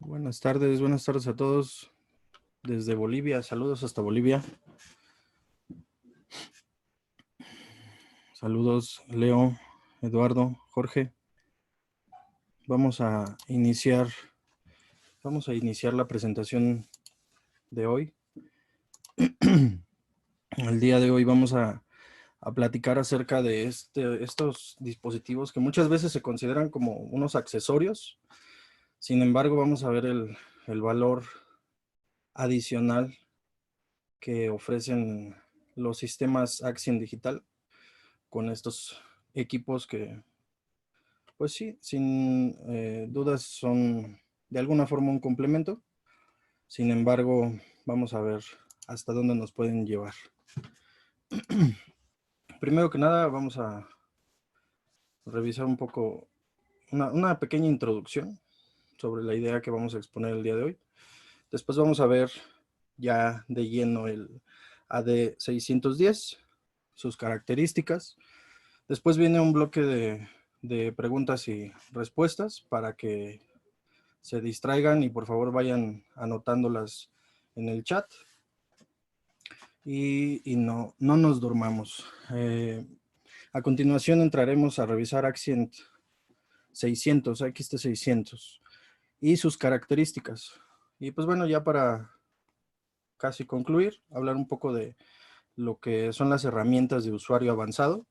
Buenas tardes a todos desde Bolivia. Saludos hasta Bolivia. Saludos, Leo, Eduardo, Jorge. Vamos a iniciar la presentación de hoy. El día de hoy vamos a platicar acerca de estos dispositivos que muchas veces se consideran como unos accesorios. Sin embargo, vamos a ver el valor adicional que ofrecen los sistemas Axiom Digital con estos equipos que, pues sí, sin dudas son de alguna forma un complemento. Sin embargo, vamos a ver hasta dónde nos pueden llevar. Primero que nada, vamos a revisar un poco una pequeña introducción sobre la idea que vamos a exponer el día de hoy. Después vamos a ver ya de lleno el AD610, sus características. Después viene un bloque de preguntas y respuestas para que se distraigan y por favor vayan anotándolas en el chat y no nos durmamos. A continuación entraremos a revisar Accent 600, XT600 y sus características. Y pues bueno, ya para casi concluir, hablar un poco de lo que son las herramientas de usuario avanzado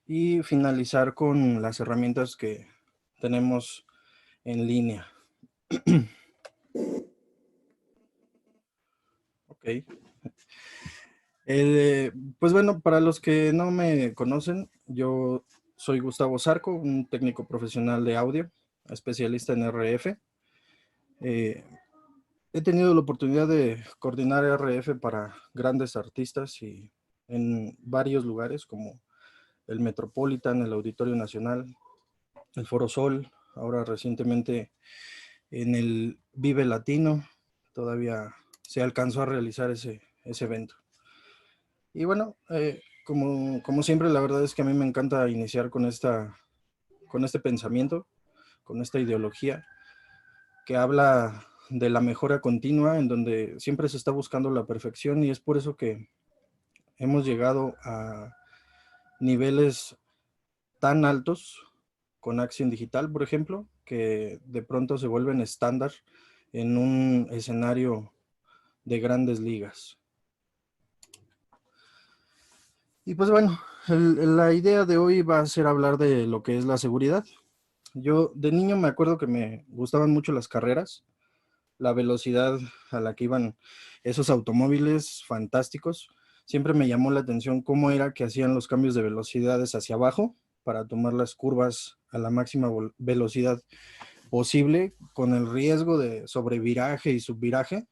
y finalizar con las herramientas que tenemos en línea. Ok. Pues bueno, para los que no me conocen, yo soy Gustavo Zarco, un técnico profesional de audio, especialista en RF. He tenido la oportunidad de coordinar RF para grandes artistas y en varios lugares como el Metropolitan, el Auditorio Nacional, el Foro Sol, ahora recientemente en el Vive Latino, todavía se alcanzó a realizar ese evento. Y bueno, como siempre, la verdad es que a mí me encanta iniciar con este pensamiento, con esta ideología que habla de la mejora continua, en donde siempre se está buscando la perfección, y es por eso que hemos llegado a niveles tan altos con Axiom Digital, por ejemplo, que de pronto se vuelven estándar en un escenario de grandes ligas. Y pues bueno, la idea de hoy va a ser hablar de lo que es la seguridad. Yo de niño me acuerdo que me gustaban mucho las carreras, la velocidad a la que iban esos automóviles fantásticos. Siempre me llamó la atención cómo era que hacían los cambios de velocidades hacia abajo para tomar las curvas a la máxima velocidad posible, con el riesgo de sobreviraje y subviraje,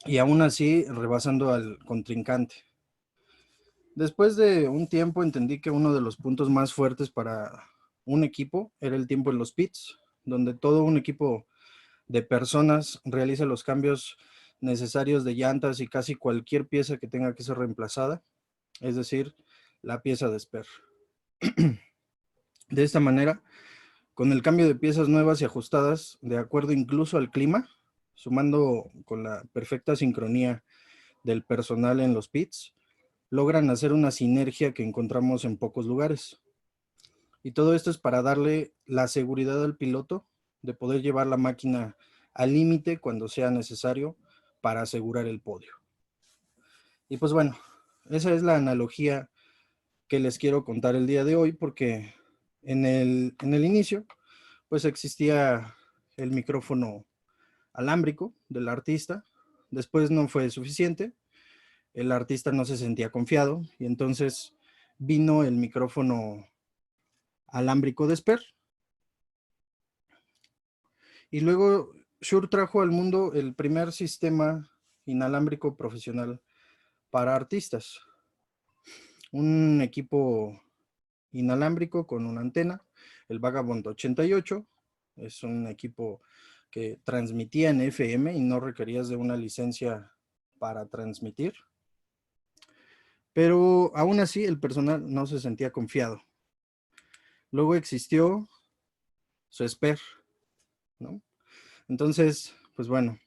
y aún así rebasando al contrincante. Después de un tiempo entendí que uno de los puntos más fuertes para un equipo era el tiempo en los pits, donde todo un equipo de personas realiza los cambios necesarios de llantas y casi cualquier pieza que tenga que ser reemplazada, es decir, la pieza de spare. De esta manera, con el cambio de piezas nuevas y ajustadas, de acuerdo incluso al clima, sumando con la perfecta sincronía del personal en los pits, logran hacer una sinergia que encontramos en pocos lugares. Y todo esto es para darle la seguridad al piloto de poder llevar la máquina al límite cuando sea necesario para asegurar el podio. Y pues bueno, esa es la analogía que les quiero contar el día de hoy, porque en el inicio pues existía el micrófono alámbrico del artista. Después no fue suficiente, el artista no se sentía confiado y entonces vino el micrófono alámbrico de Sper. Y luego Shure trajo al mundo el primer sistema inalámbrico profesional para artistas. Un equipo inalámbrico con una antena, el Vagabond 88. Es un equipo que transmitía en FM y no requerías de una licencia para transmitir. Pero aún así el personal no se sentía confiado. Luego existió su Sper, ¿no? Entonces, pues bueno,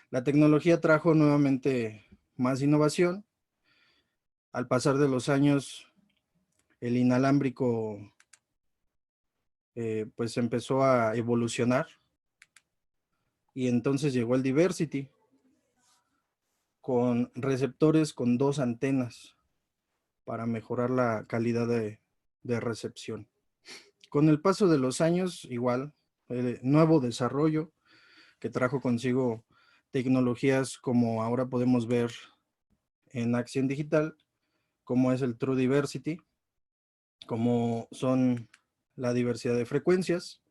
la tecnología trajo nuevamente más innovación. Al pasar de los años, el inalámbrico pues empezó a evolucionar y entonces llegó el Diversity con receptores con 2 antenas para mejorar la calidad de recepción. Con el paso de los años, igual, el nuevo desarrollo que trajo consigo tecnologías como ahora podemos ver en Acción Digital, como es el True Diversity, como son la diversidad de frecuencias.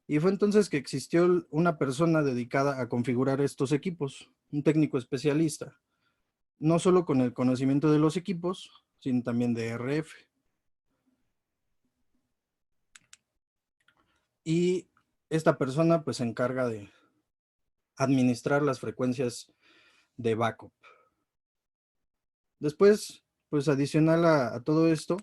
Y fue entonces que existió una persona dedicada a configurar estos equipos, un técnico especialista, no solo con el conocimiento de los equipos, sino también de RF. Y esta persona pues se encarga de administrar las frecuencias de backup. Después, pues adicional a todo esto,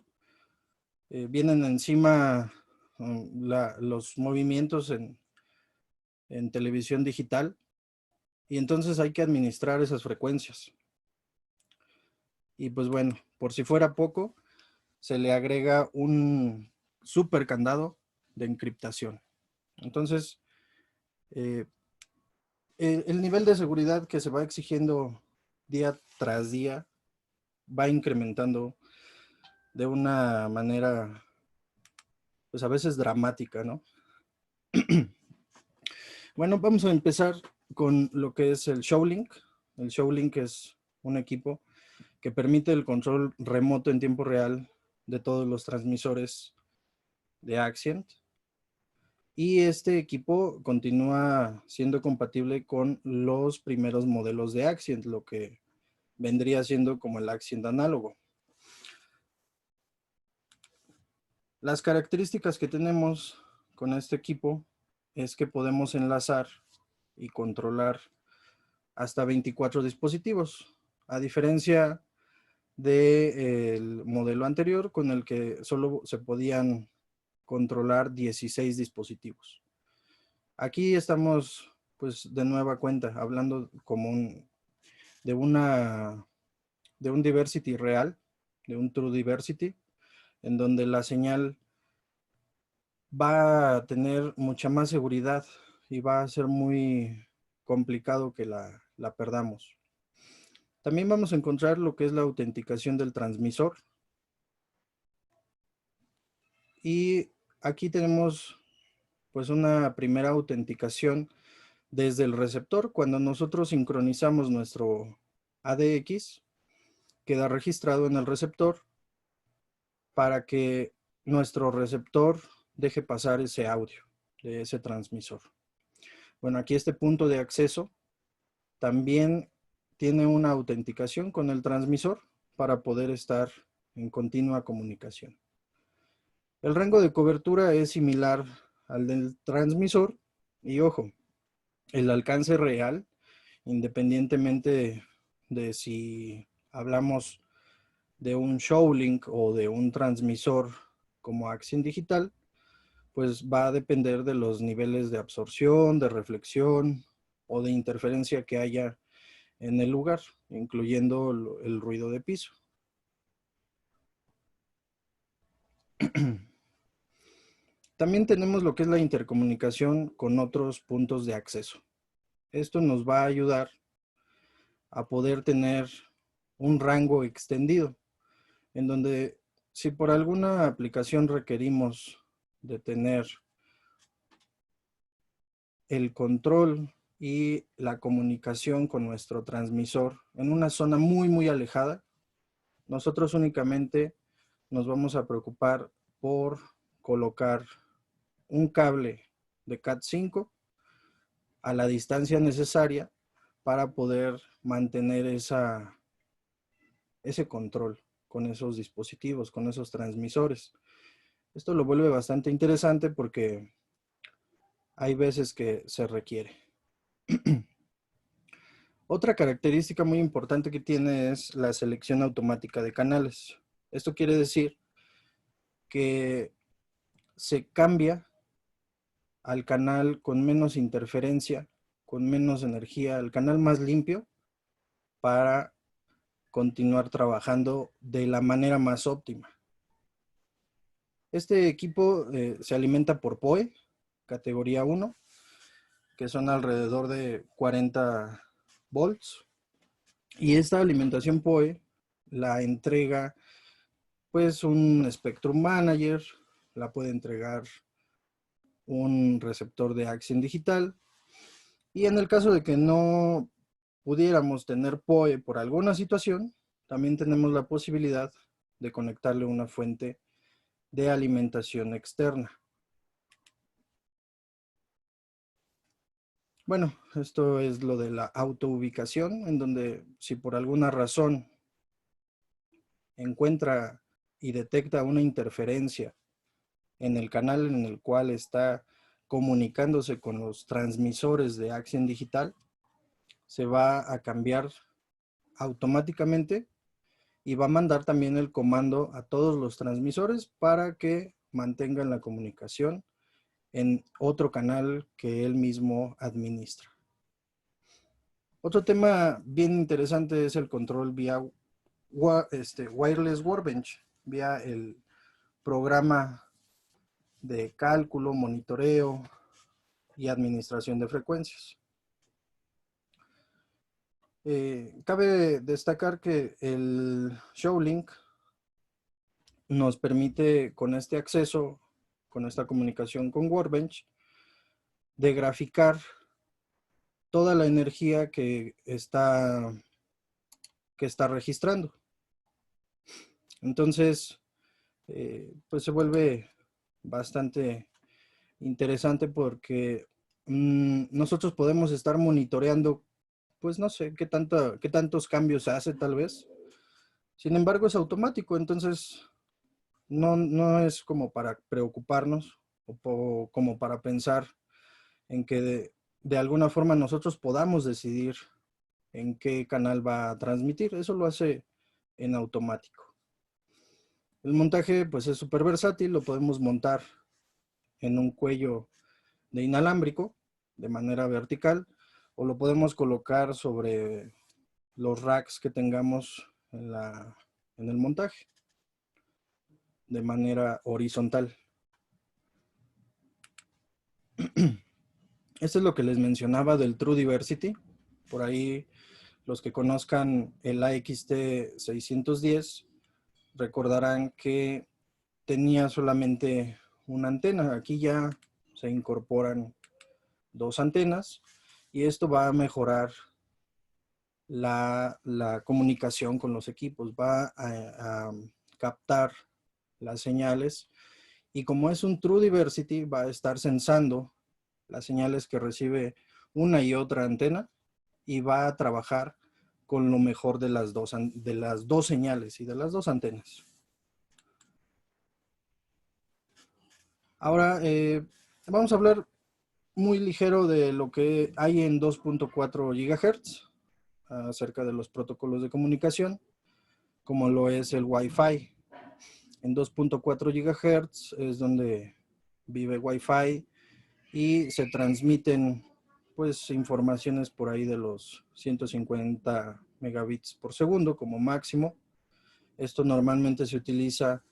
vienen encima los movimientos en televisión digital y entonces hay que administrar esas frecuencias. Y pues bueno, por si fuera poco, se le agrega un super candado de encriptación. Entonces, el nivel de seguridad que se va exigiendo día tras día va incrementando de una manera, pues a veces dramática, ¿no? Bueno, vamos a empezar con lo que es el ShowLink. El ShowLink es un equipo que permite el control remoto en tiempo real de todos los transmisores de Axient. Y este equipo continúa siendo compatible con los primeros modelos de Axient, lo que vendría siendo como el Axient análogo. Las características que tenemos con este equipo es que podemos enlazar y controlar hasta 24 dispositivos, a diferencia del modelo anterior con el que solo se podían controlar 16 dispositivos. Aquí estamos pues de nueva cuenta hablando como de un diversity real, de un true diversity, en donde la señal va a tener mucha más seguridad y va a ser muy complicado que la perdamos. También vamos a encontrar lo que es la autenticación del transmisor. Y aquí tenemos pues una primera autenticación desde el receptor. Cuando nosotros sincronizamos nuestro ADX, queda registrado en el receptor para que nuestro receptor deje pasar ese audio de ese transmisor. Bueno, aquí este punto de acceso también tiene una autenticación con el transmisor para poder estar en continua comunicación. El rango de cobertura es similar al del transmisor y ojo, el alcance real, independientemente de si hablamos de un ShowLink o de un transmisor como Axient Digital, pues va a depender de los niveles de absorción, de reflexión o de interferencia que haya en el lugar, incluyendo el ruido de piso. También tenemos lo que es la intercomunicación con otros puntos de acceso. Esto nos va a ayudar a poder tener un rango extendido, en donde si por alguna aplicación requerimos de tener el control y la comunicación con nuestro transmisor en una zona muy alejada, nosotros únicamente nos vamos a preocupar por colocar un cable de Cat5 a la distancia necesaria para poder mantener ese control con esos dispositivos, con esos transmisores. Esto lo vuelve bastante interesante porque hay veces que se requiere. Otra característica muy importante que tiene es la selección automática de canales. Esto quiere decir que se cambia al canal con menos interferencia, con menos energía, al canal más limpio para continuar trabajando de la manera más óptima. Este equipo se alimenta por PoE, categoría 1, que son alrededor de 40 volts. Y esta alimentación PoE la entrega pues un Spectrum Manager, la puede entregar un receptor de Axion digital. Y en el caso de que no pudiéramos tener PoE por alguna situación, también tenemos la posibilidad de conectarle una fuente de alimentación externa. Bueno, esto es lo de la autoubicación, en donde si por alguna razón encuentra y detecta una interferencia en el canal en el cual está comunicándose con los transmisores de Axion digital, se va a cambiar automáticamente y va a mandar también el comando a todos los transmisores para que mantengan la comunicación en otro canal que él mismo administra. Otro tema bien interesante es el control vía Wireless Workbench, vía el programa de cálculo, monitoreo y administración de frecuencias. Cabe destacar que el ShowLink nos permite con este acceso, con esta comunicación con Workbench, de graficar toda la energía que está registrando. Entonces, pues se vuelve bastante interesante porque nosotros podemos estar monitoreando, pues no sé qué tantos cambios hace tal vez. Sin embargo, es automático, entonces no es como para preocuparnos o como para pensar en que de alguna forma nosotros podamos decidir en qué canal va a transmitir. Eso lo hace en automático. El montaje pues es súper versátil, lo podemos montar en un cuello de inalámbrico de manera vertical o lo podemos colocar sobre los racks que tengamos en el montaje de manera horizontal. Esto es lo que les mencionaba del True Diversity. Por ahí los que conozcan el AXT 610 recordarán que tenía solamente una antena. Aquí ya se incorporan dos antenas y esto va a mejorar la comunicación con los equipos, va a captar las señales y como es un True Diversity va a estar censando las señales que recibe una y otra antena y va a trabajar con lo mejor de las dos señales y de las dos antenas. Ahora vamos a hablar muy ligero de lo que hay en 2.4 GHz acerca de los protocolos de comunicación, como lo es el Wi-Fi. En 2.4 GHz es donde vive Wi-Fi y se transmiten pues informaciones por ahí de los 150 megabits por segundo como máximo. Esto normalmente se utiliza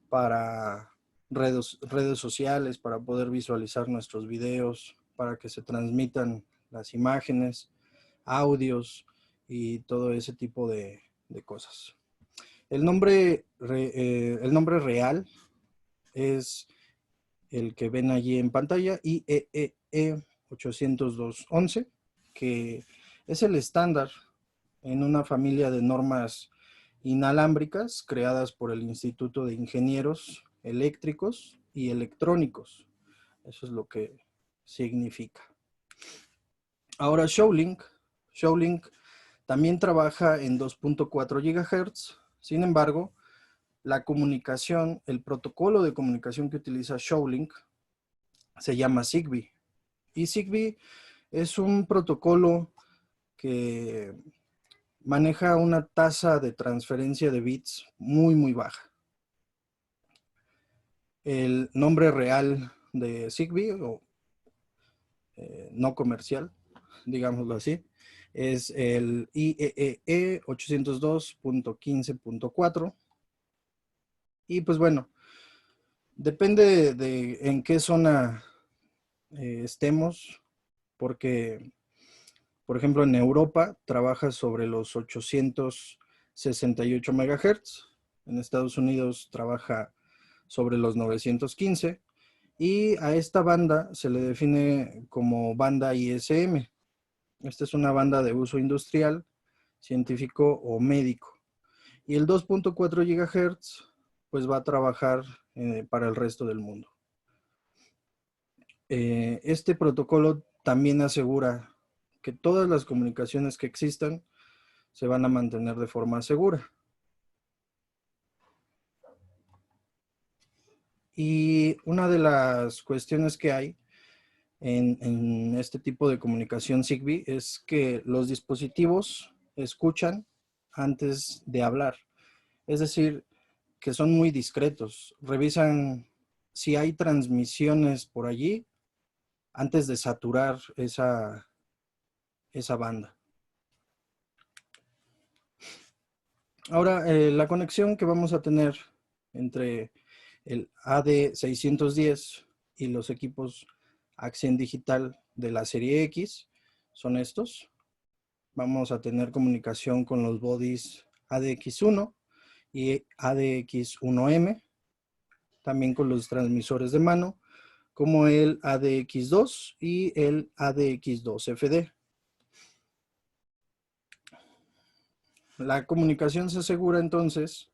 para redes sociales, para poder visualizar nuestros videos, para que se transmitan las imágenes, audios y todo ese tipo de cosas. El nombre real es el que ven allí en pantalla, IEEE 802.11, que es el estándar en una familia de normas inalámbricas creadas por el Instituto de Ingenieros Eléctricos y Electrónicos. Eso es lo que significa. Ahora ShowLink también trabaja en 2.4 GHz, sin embargo, la comunicación, el protocolo de comunicación que utiliza ShowLink se llama Zigbee. Y Zigbee es un protocolo que maneja una tasa de transferencia de bits muy baja. El nombre real de Zigbee no comercial, digámoslo así, es el IEEE 802.15.4. Y pues bueno, depende de en qué zona estemos, porque, por ejemplo, en Europa trabaja sobre los 868 MHz, en Estados Unidos trabaja sobre los 915, y a esta banda se le define como banda ISM. Esta es una banda de uso industrial, científico o médico. Y el 2.4 GHz pues va a trabajar para el resto del mundo. Este protocolo también asegura que todas las comunicaciones que existan se van a mantener de forma segura. Y una de las cuestiones que hay en este tipo de comunicación Zigbee es que los dispositivos escuchan antes de hablar. Es decir, que son muy discretos. Revisan si hay transmisiones por allí antes de saturar esa banda. Ahora, la conexión que vamos a tener entre el AD610 y los equipos Axen Digital de la serie X son estos. Vamos a tener comunicación con los bodies ADX1 y ADX1M, también con los transmisores de mano, como el ADX2 y el ADX2FD. La comunicación se asegura entonces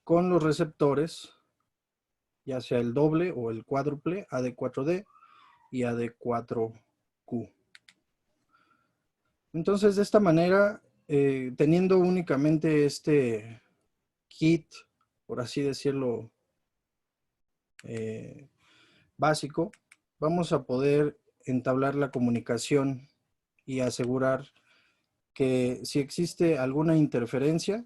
con los receptores, ya sea el doble o el cuádruple, AD4D y AD4Q. Entonces, de esta manera, teniendo únicamente este kit, por así decirlo, básico, vamos a poder entablar la comunicación y asegurar que si existe alguna interferencia,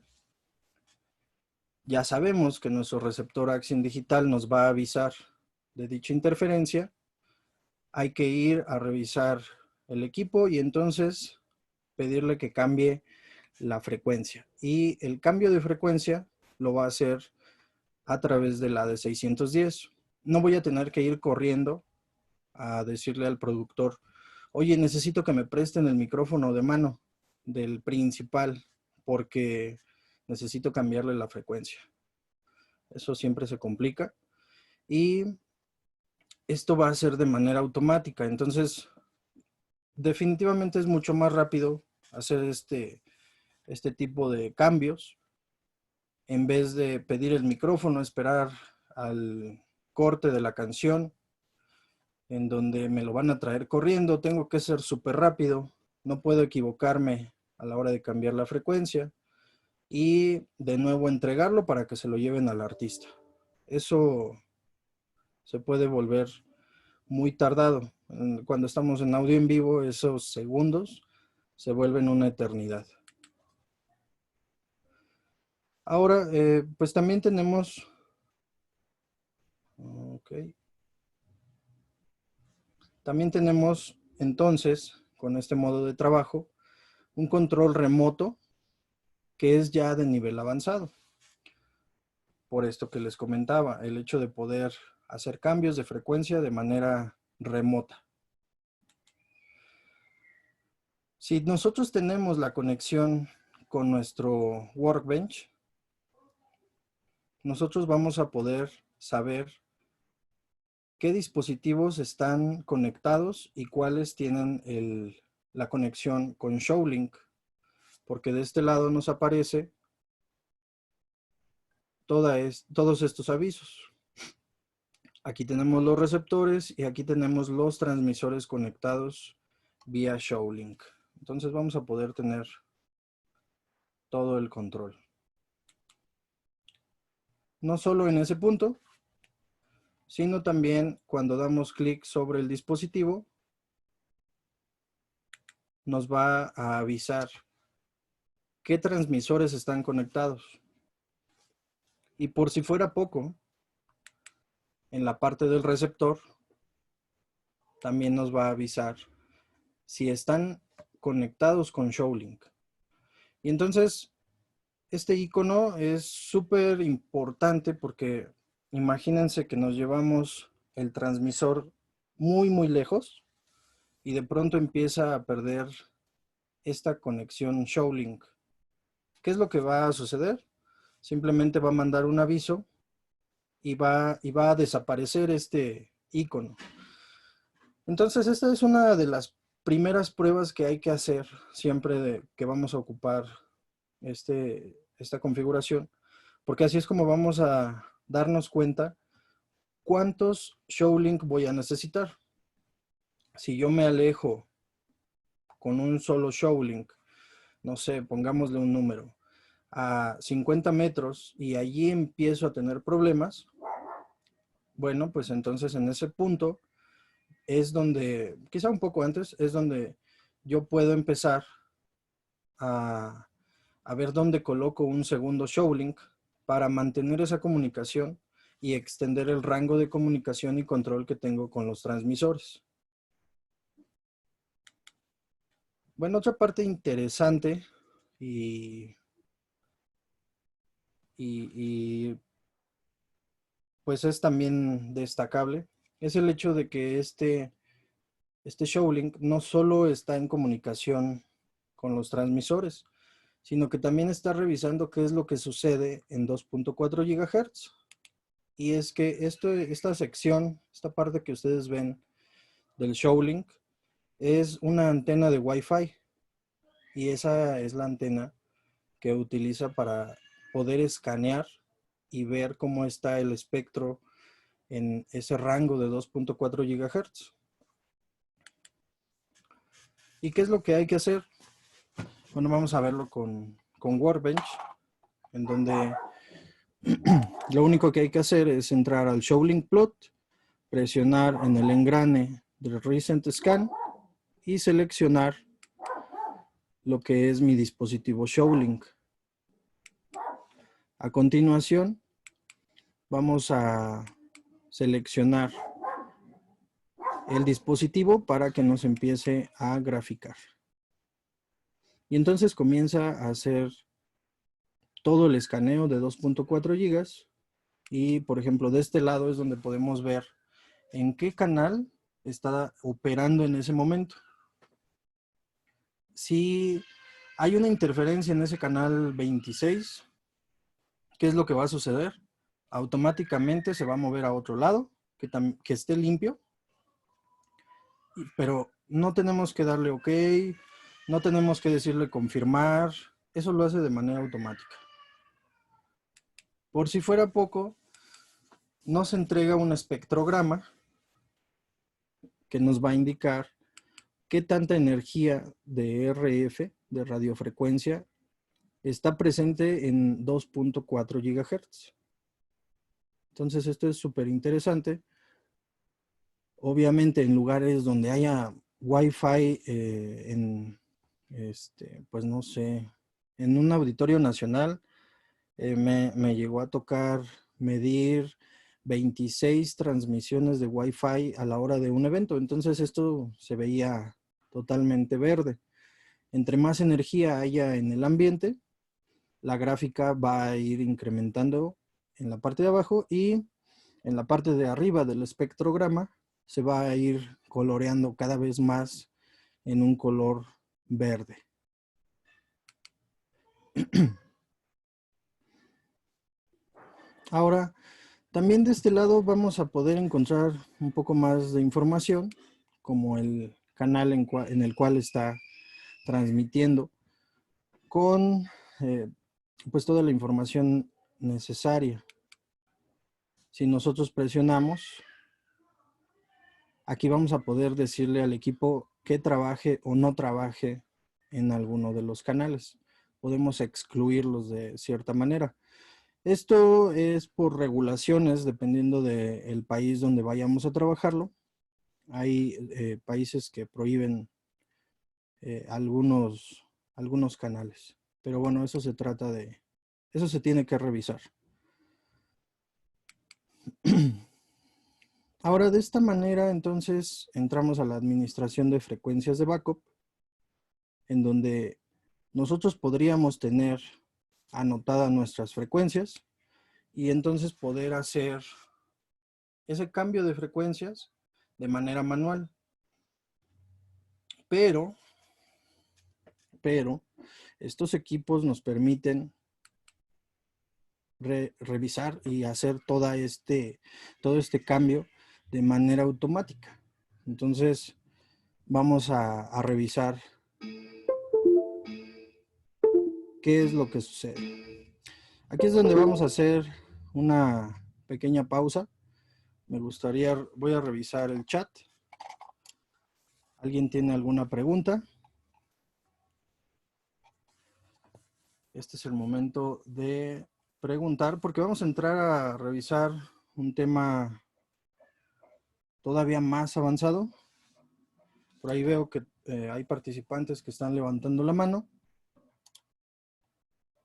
ya sabemos que nuestro receptor Axin Digital nos va a avisar de dicha interferencia. Hay que ir a revisar el equipo y entonces pedirle que cambie la frecuencia. Y el cambio de frecuencia lo va a hacer a través de la de 610. No voy a tener que ir corriendo a decirle al productor, oye, necesito que me presten el micrófono de mano del principal porque necesito cambiarle la frecuencia. Eso siempre se complica y esto va a ser de manera automática. Entonces, definitivamente es mucho más rápido hacer este tipo de cambios en vez de pedir el micrófono, esperar al corte de la canción en donde me lo van a traer corriendo. Tengo que ser súper rápido, no puedo equivocarme a la hora de cambiar la frecuencia y de nuevo entregarlo para que se lo lleven al artista. Eso se puede volver muy tardado. Cuando estamos en audio en vivo, esos segundos se vuelven una eternidad. Ahora, pues también tenemos... También tenemos entonces, con este modo de trabajo, un control remoto que es ya de nivel avanzado. Por esto que les comentaba, el hecho de poder hacer cambios de frecuencia de manera remota. Si nosotros tenemos la conexión con nuestro Workbench, nosotros vamos a poder saber qué dispositivos están conectados y cuáles tienen la conexión con ShowLink, porque de este lado nos aparece todos estos avisos. Aquí tenemos los receptores y aquí tenemos los transmisores conectados vía ShowLink. Entonces vamos a poder tener todo el control. No solo en ese punto, sino también cuando damos clic sobre el dispositivo, nos va a avisar qué transmisores están conectados. Y por si fuera poco, en la parte del receptor, también nos va a avisar si están conectados con ShowLink. Y entonces, este icono es súper importante porque imagínense que nos llevamos el transmisor muy, muy lejos y de pronto empieza a perder esta conexión ShowLink. ¿Qué es lo que va a suceder? Simplemente va a mandar un aviso y va a desaparecer este icono. Entonces, esta es una de las primeras pruebas que hay que hacer siempre que vamos a ocupar esta configuración, porque así es como vamos a darnos cuenta cuántos ShowLink voy a necesitar. Si yo me alejo con un solo ShowLink, no sé, pongámosle un número, a 50 metros y allí empiezo a tener problemas, bueno, pues entonces en ese punto es donde, quizá un poco antes, es donde yo puedo empezar a, a ver dónde coloco un segundo ShowLink para mantener esa comunicación y extender el rango de comunicación y control que tengo con los transmisores. Bueno, otra parte interesante y pues es también destacable, es el hecho de que este ShowLink no solo está en comunicación con los transmisores, sino que también está revisando qué es lo que sucede en 2.4 GHz. Y es que esta sección, esta parte que ustedes ven del ShowLink, es una antena de Wi-Fi. Y esa es la antena que utiliza para poder escanear y ver cómo está el espectro en ese rango de 2.4 GHz. ¿Y qué es lo que hay que hacer? Bueno, vamos a verlo con Workbench, en donde lo único que hay que hacer es entrar al ShowLink plot, presionar en el engrane del Recent Scan y seleccionar lo que es mi dispositivo ShowLink. A continuación, vamos a seleccionar el dispositivo para que nos empiece a graficar. Y entonces comienza a hacer todo el escaneo de 2.4 GB y, por ejemplo, de este lado es donde podemos ver en qué canal está operando en ese momento. Si hay una interferencia en ese canal 26, ¿qué es lo que va a suceder? Automáticamente se va a mover a otro lado, que esté limpio, pero no tenemos que darle OK, no tenemos que decirle confirmar, eso lo hace de manera automática. Por si fuera poco, nos entrega un espectrograma que nos va a indicar qué tanta energía de RF, de radiofrecuencia, está presente en 2.4 GHz. Entonces esto es súper interesante. Obviamente en lugares donde haya Wi-Fi, pues no sé, en un auditorio nacional me llegó a tocar medir 26 transmisiones de Wi-Fi a la hora de un evento. Entonces esto se veía totalmente verde. Entre más energía haya en el ambiente, la gráfica va a ir incrementando en la parte de abajo y en la parte de arriba del espectrograma se va a ir coloreando cada vez más en un color verde. Ahora, también de este lado vamos a poder encontrar un poco más de información, como el canal en el cual está transmitiendo, con pues toda la información necesaria. Si nosotros presionamos, aquí vamos a poder decirle al equipo que trabaje o no trabaje en alguno de los canales. Podemos excluirlos de cierta manera. Esto es por regulaciones, dependiendo del país donde vayamos a trabajarlo. Hay países que prohíben algunos canales. Pero bueno, eso se tiene que revisar. Ahora, de esta manera, entonces, entramos a la administración de frecuencias de backup, en donde nosotros podríamos tener anotadas nuestras frecuencias y entonces poder hacer ese cambio de frecuencias de manera manual. Pero estos equipos nos permiten revisar y hacer todo este cambio de manera automática. Entonces, vamos a revisar qué es lo que sucede. Aquí es donde vamos a hacer una pequeña pausa. Voy a revisar el chat. ¿Alguien tiene alguna pregunta? Este es el momento de preguntar, porque vamos a entrar a revisar un tema todavía más avanzado. Por ahí veo que hay participantes que están levantando la mano.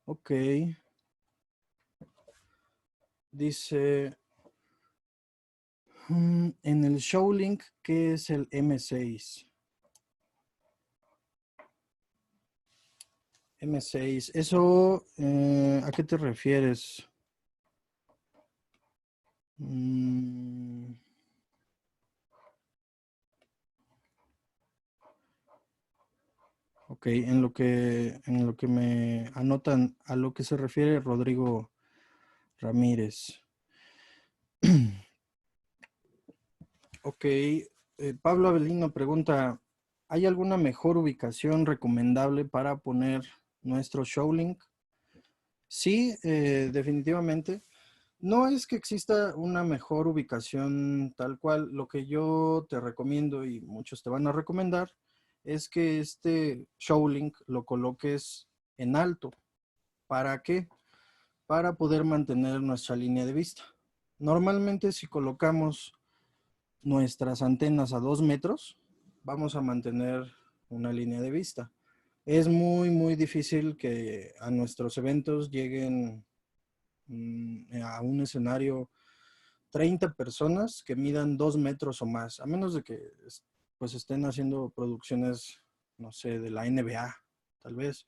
Ok. Dice, en el Showlink, ¿qué es el M6? M6, eso, ¿a qué te refieres? Ok, en lo que me anotan, a lo que se refiere Rodrigo Ramírez. Ok, Pablo Avelino pregunta, ¿hay alguna mejor ubicación recomendable para poner nuestro Showlink? Sí, definitivamente. No es que exista una mejor ubicación tal cual. Lo que yo te recomiendo y muchos te van a recomendar es que este Showlink lo coloques en alto. ¿Para qué? Para poder mantener nuestra línea de vista. Normalmente si colocamos nuestras antenas a 2 metros, vamos a mantener una línea de vista. Es muy difícil que a nuestros eventos lleguen a un escenario 30 personas que midan 2 metros o más, a menos de que pues estén haciendo producciones, no sé, de la NBA, tal vez.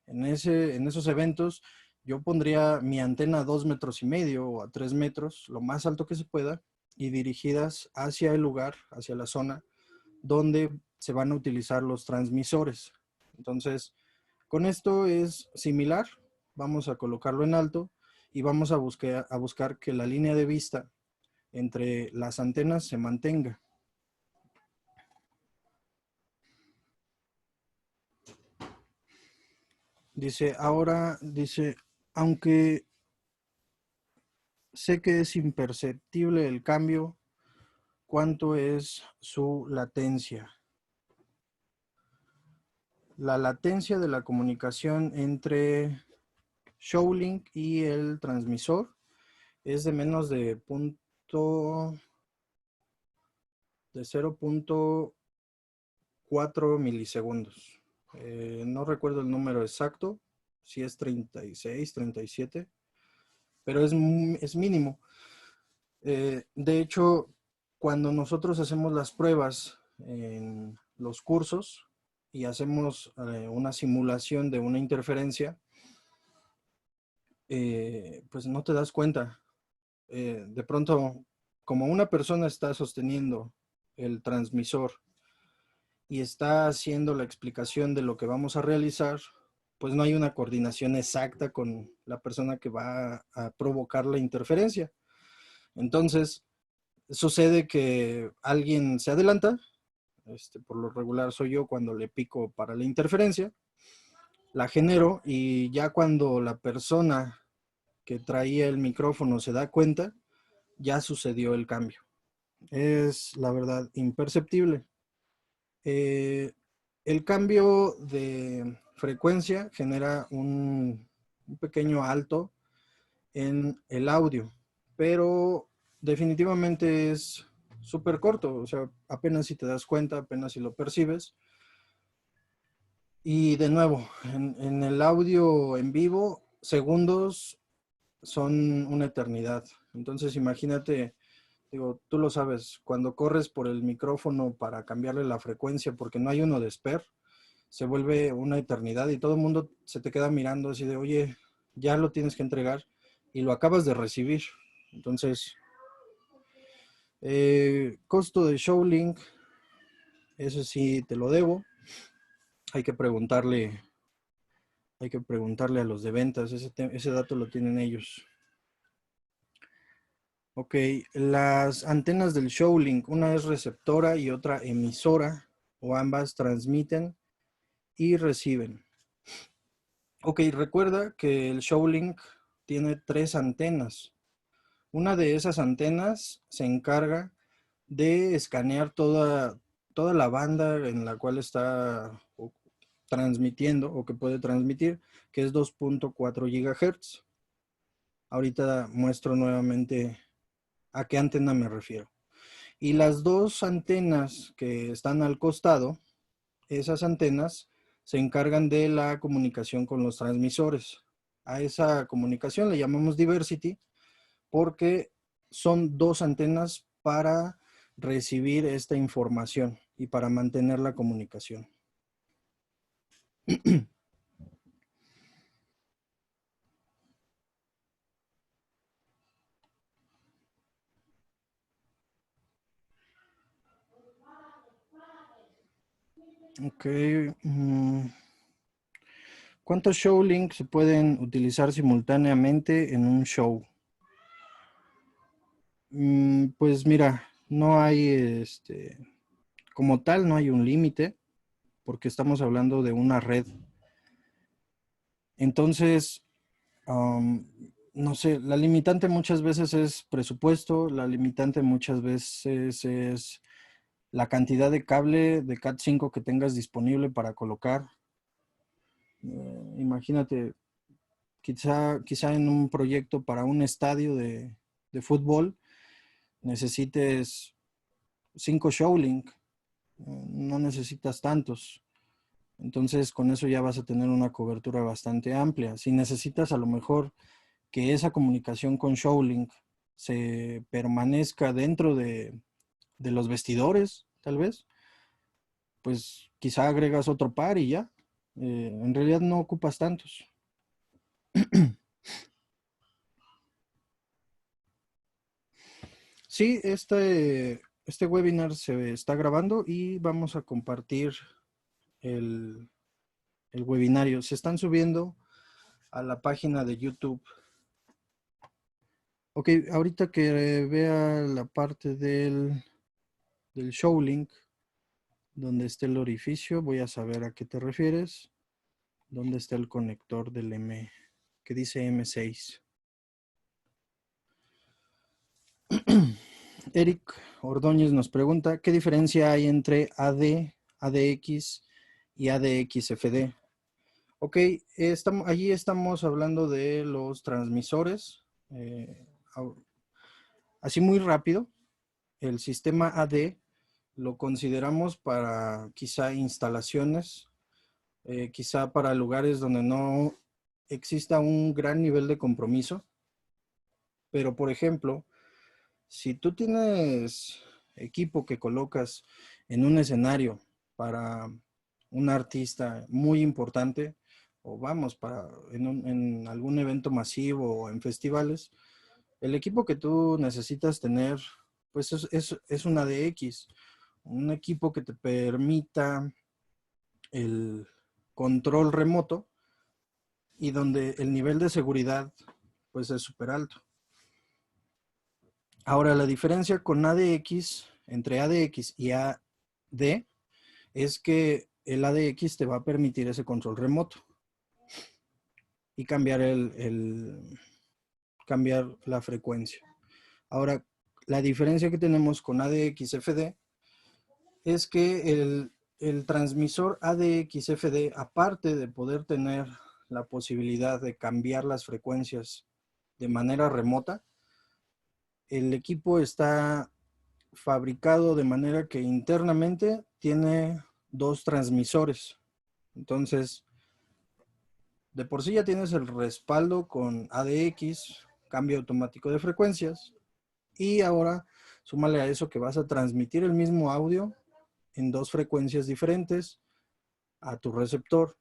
En esos eventos yo pondría mi antena a 2,5 metros o a 3 metros, lo más alto que se pueda, y dirigidas hacia el lugar, hacia la zona donde se van a utilizar los transmisores. Entonces, con esto es similar. Vamos a colocarlo en alto y vamos a buscar que la línea de vista entre las antenas se mantenga. Dice, aunque sé que es imperceptible el cambio, ¿cuánto es su latencia? La latencia de la comunicación entre Showlink y el transmisor es de menos de 0.4 milisegundos. No recuerdo el número exacto, si es 36, 37, pero es mínimo. De hecho, cuando nosotros hacemos las pruebas en los cursos y hacemos una simulación de una interferencia, pues no te das cuenta. De pronto, como una persona está sosteniendo el transmisor y está haciendo la explicación de lo que vamos a realizar, pues no hay una coordinación exacta con la persona que va a provocar la interferencia. Entonces, sucede que alguien se adelanta, por lo regular soy yo cuando le pico para la interferencia, la genero y ya cuando la persona que traía el micrófono se da cuenta, ya sucedió el cambio. Es, la verdad, imperceptible. El cambio de frecuencia genera un pequeño alto en el audio, pero definitivamente es súper corto, o sea, apenas si te das cuenta, apenas si lo percibes. Y de nuevo, en el audio en vivo, segundos son una eternidad. Entonces imagínate Digo, tú lo sabes, cuando corres por el micrófono para cambiarle la frecuencia porque no hay uno de spare, se vuelve una eternidad y todo el mundo se te queda mirando así de, oye, ya lo tienes que entregar y lo acabas de recibir. Entonces, costo de Showlink, ese sí te lo debo. Hay que preguntarle, a los de ventas, ese dato lo tienen ellos. Ok, las antenas del Showlink, una es receptora y otra emisora, o ambas transmiten y reciben. Ok, recuerda que el Showlink tiene 3 antenas. Una de esas antenas se encarga de escanear toda la banda en la cual está transmitiendo o que puede transmitir, que es 2.4 GHz. Ahorita muestro nuevamente a qué antena me refiero. Y las 2 antenas que están al costado, esas antenas se encargan de la comunicación con los transmisores. A esa comunicación le llamamos diversity porque son 2 antenas para recibir esta información y para mantener la comunicación. Ok. ¿Cuántos Showlinks se pueden utilizar simultáneamente en un show? Pues mira, no hay, como tal, no hay un límite, porque estamos hablando de una red. Entonces, no sé, la limitante muchas veces es presupuesto, la limitante muchas veces es la cantidad de cable de Cat5 que tengas disponible para colocar. Imagínate, quizá en un proyecto para un estadio de fútbol necesites 5 Showlink, no necesitas tantos. Entonces con eso ya vas a tener una cobertura bastante amplia. Si necesitas a lo mejor que esa comunicación con Showlink se permanezca dentro de los vestidores, tal vez, pues quizá agregas otro par y ya. En realidad no ocupas tantos. Sí, este webinar se está grabando y vamos a compartir el, el webinario. Se están subiendo a la página de YouTube. Ok, ahorita que vea la parte del Showlink, donde esté el orificio, voy a saber a qué te refieres. ¿Dónde está el conector del que dice M6? Eric Ordóñez nos pregunta, ¿qué diferencia hay entre AD, ADX y ADXFD? Ok, allí estamos hablando de los transmisores. Así muy rápido, el sistema AD lo consideramos para quizá instalaciones, quizá para lugares donde no exista un gran nivel de compromiso. Pero, por ejemplo, si tú tienes equipo que colocas en un escenario para un artista muy importante, o vamos, en algún evento masivo o en festivales, el equipo que tú necesitas tener, pues es una DX, un equipo que te permita el control remoto y donde el nivel de seguridad pues es súper alto. Ahora, la diferencia con ADX, entre ADX y AD, es que el ADX te va a permitir ese control remoto y cambiar la frecuencia. Ahora, la diferencia que tenemos con ADX-FD es que el transmisor ADX-FD, aparte de poder tener la posibilidad de cambiar las frecuencias de manera remota, el equipo está fabricado de manera que internamente tiene 2 transmisores. Entonces, de por sí ya tienes el respaldo con ADX, cambio automático de frecuencias, y ahora Súmale a eso que vas a transmitir el mismo audio en 2 frecuencias diferentes a tu receptor.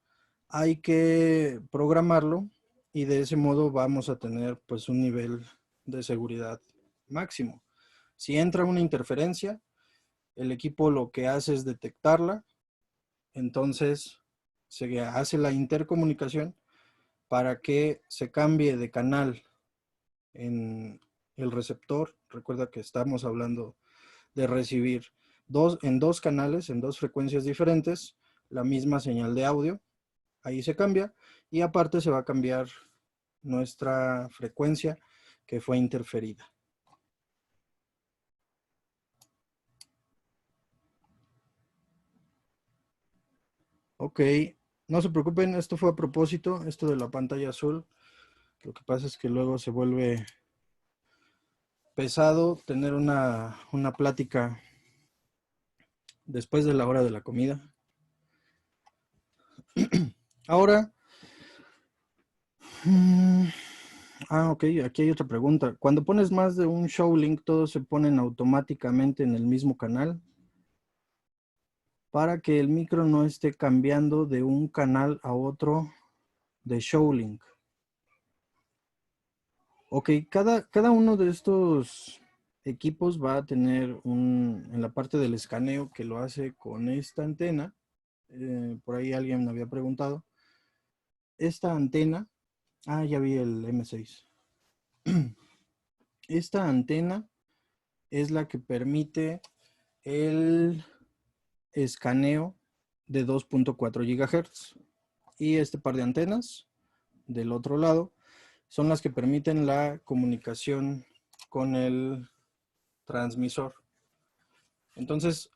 Hay que programarlo y de ese modo vamos a tener pues un nivel de seguridad máximo. Si entra una interferencia, el equipo lo que hace es detectarla, entonces se hace la intercomunicación para que se cambie de canal en el receptor. Recuerda que estamos hablando de recibir en dos canales, en 2 frecuencias diferentes, la misma señal de audio. Ahí se cambia y aparte se va a cambiar nuestra frecuencia que fue interferida. Ok, no se preocupen, esto fue a propósito, esto de la pantalla azul. Lo que pasa es que luego se vuelve pesado tener una plática después de la hora de la comida. Ahora, ok, aquí hay otra pregunta. Cuando pones más de un show link, ¿todos se ponen automáticamente en el mismo canal? Para que el micro no esté cambiando de un canal a otro de show link. Ok, cada uno de estos equipos va a tener en la parte del escaneo que lo hace con esta antena. Por ahí alguien me había preguntado. Esta antena, ya vi el M6. Esta antena es la que permite el escaneo de 2.4 GHz. Y este par de antenas del otro lado son las que permiten la comunicación con el transmisor. Entonces,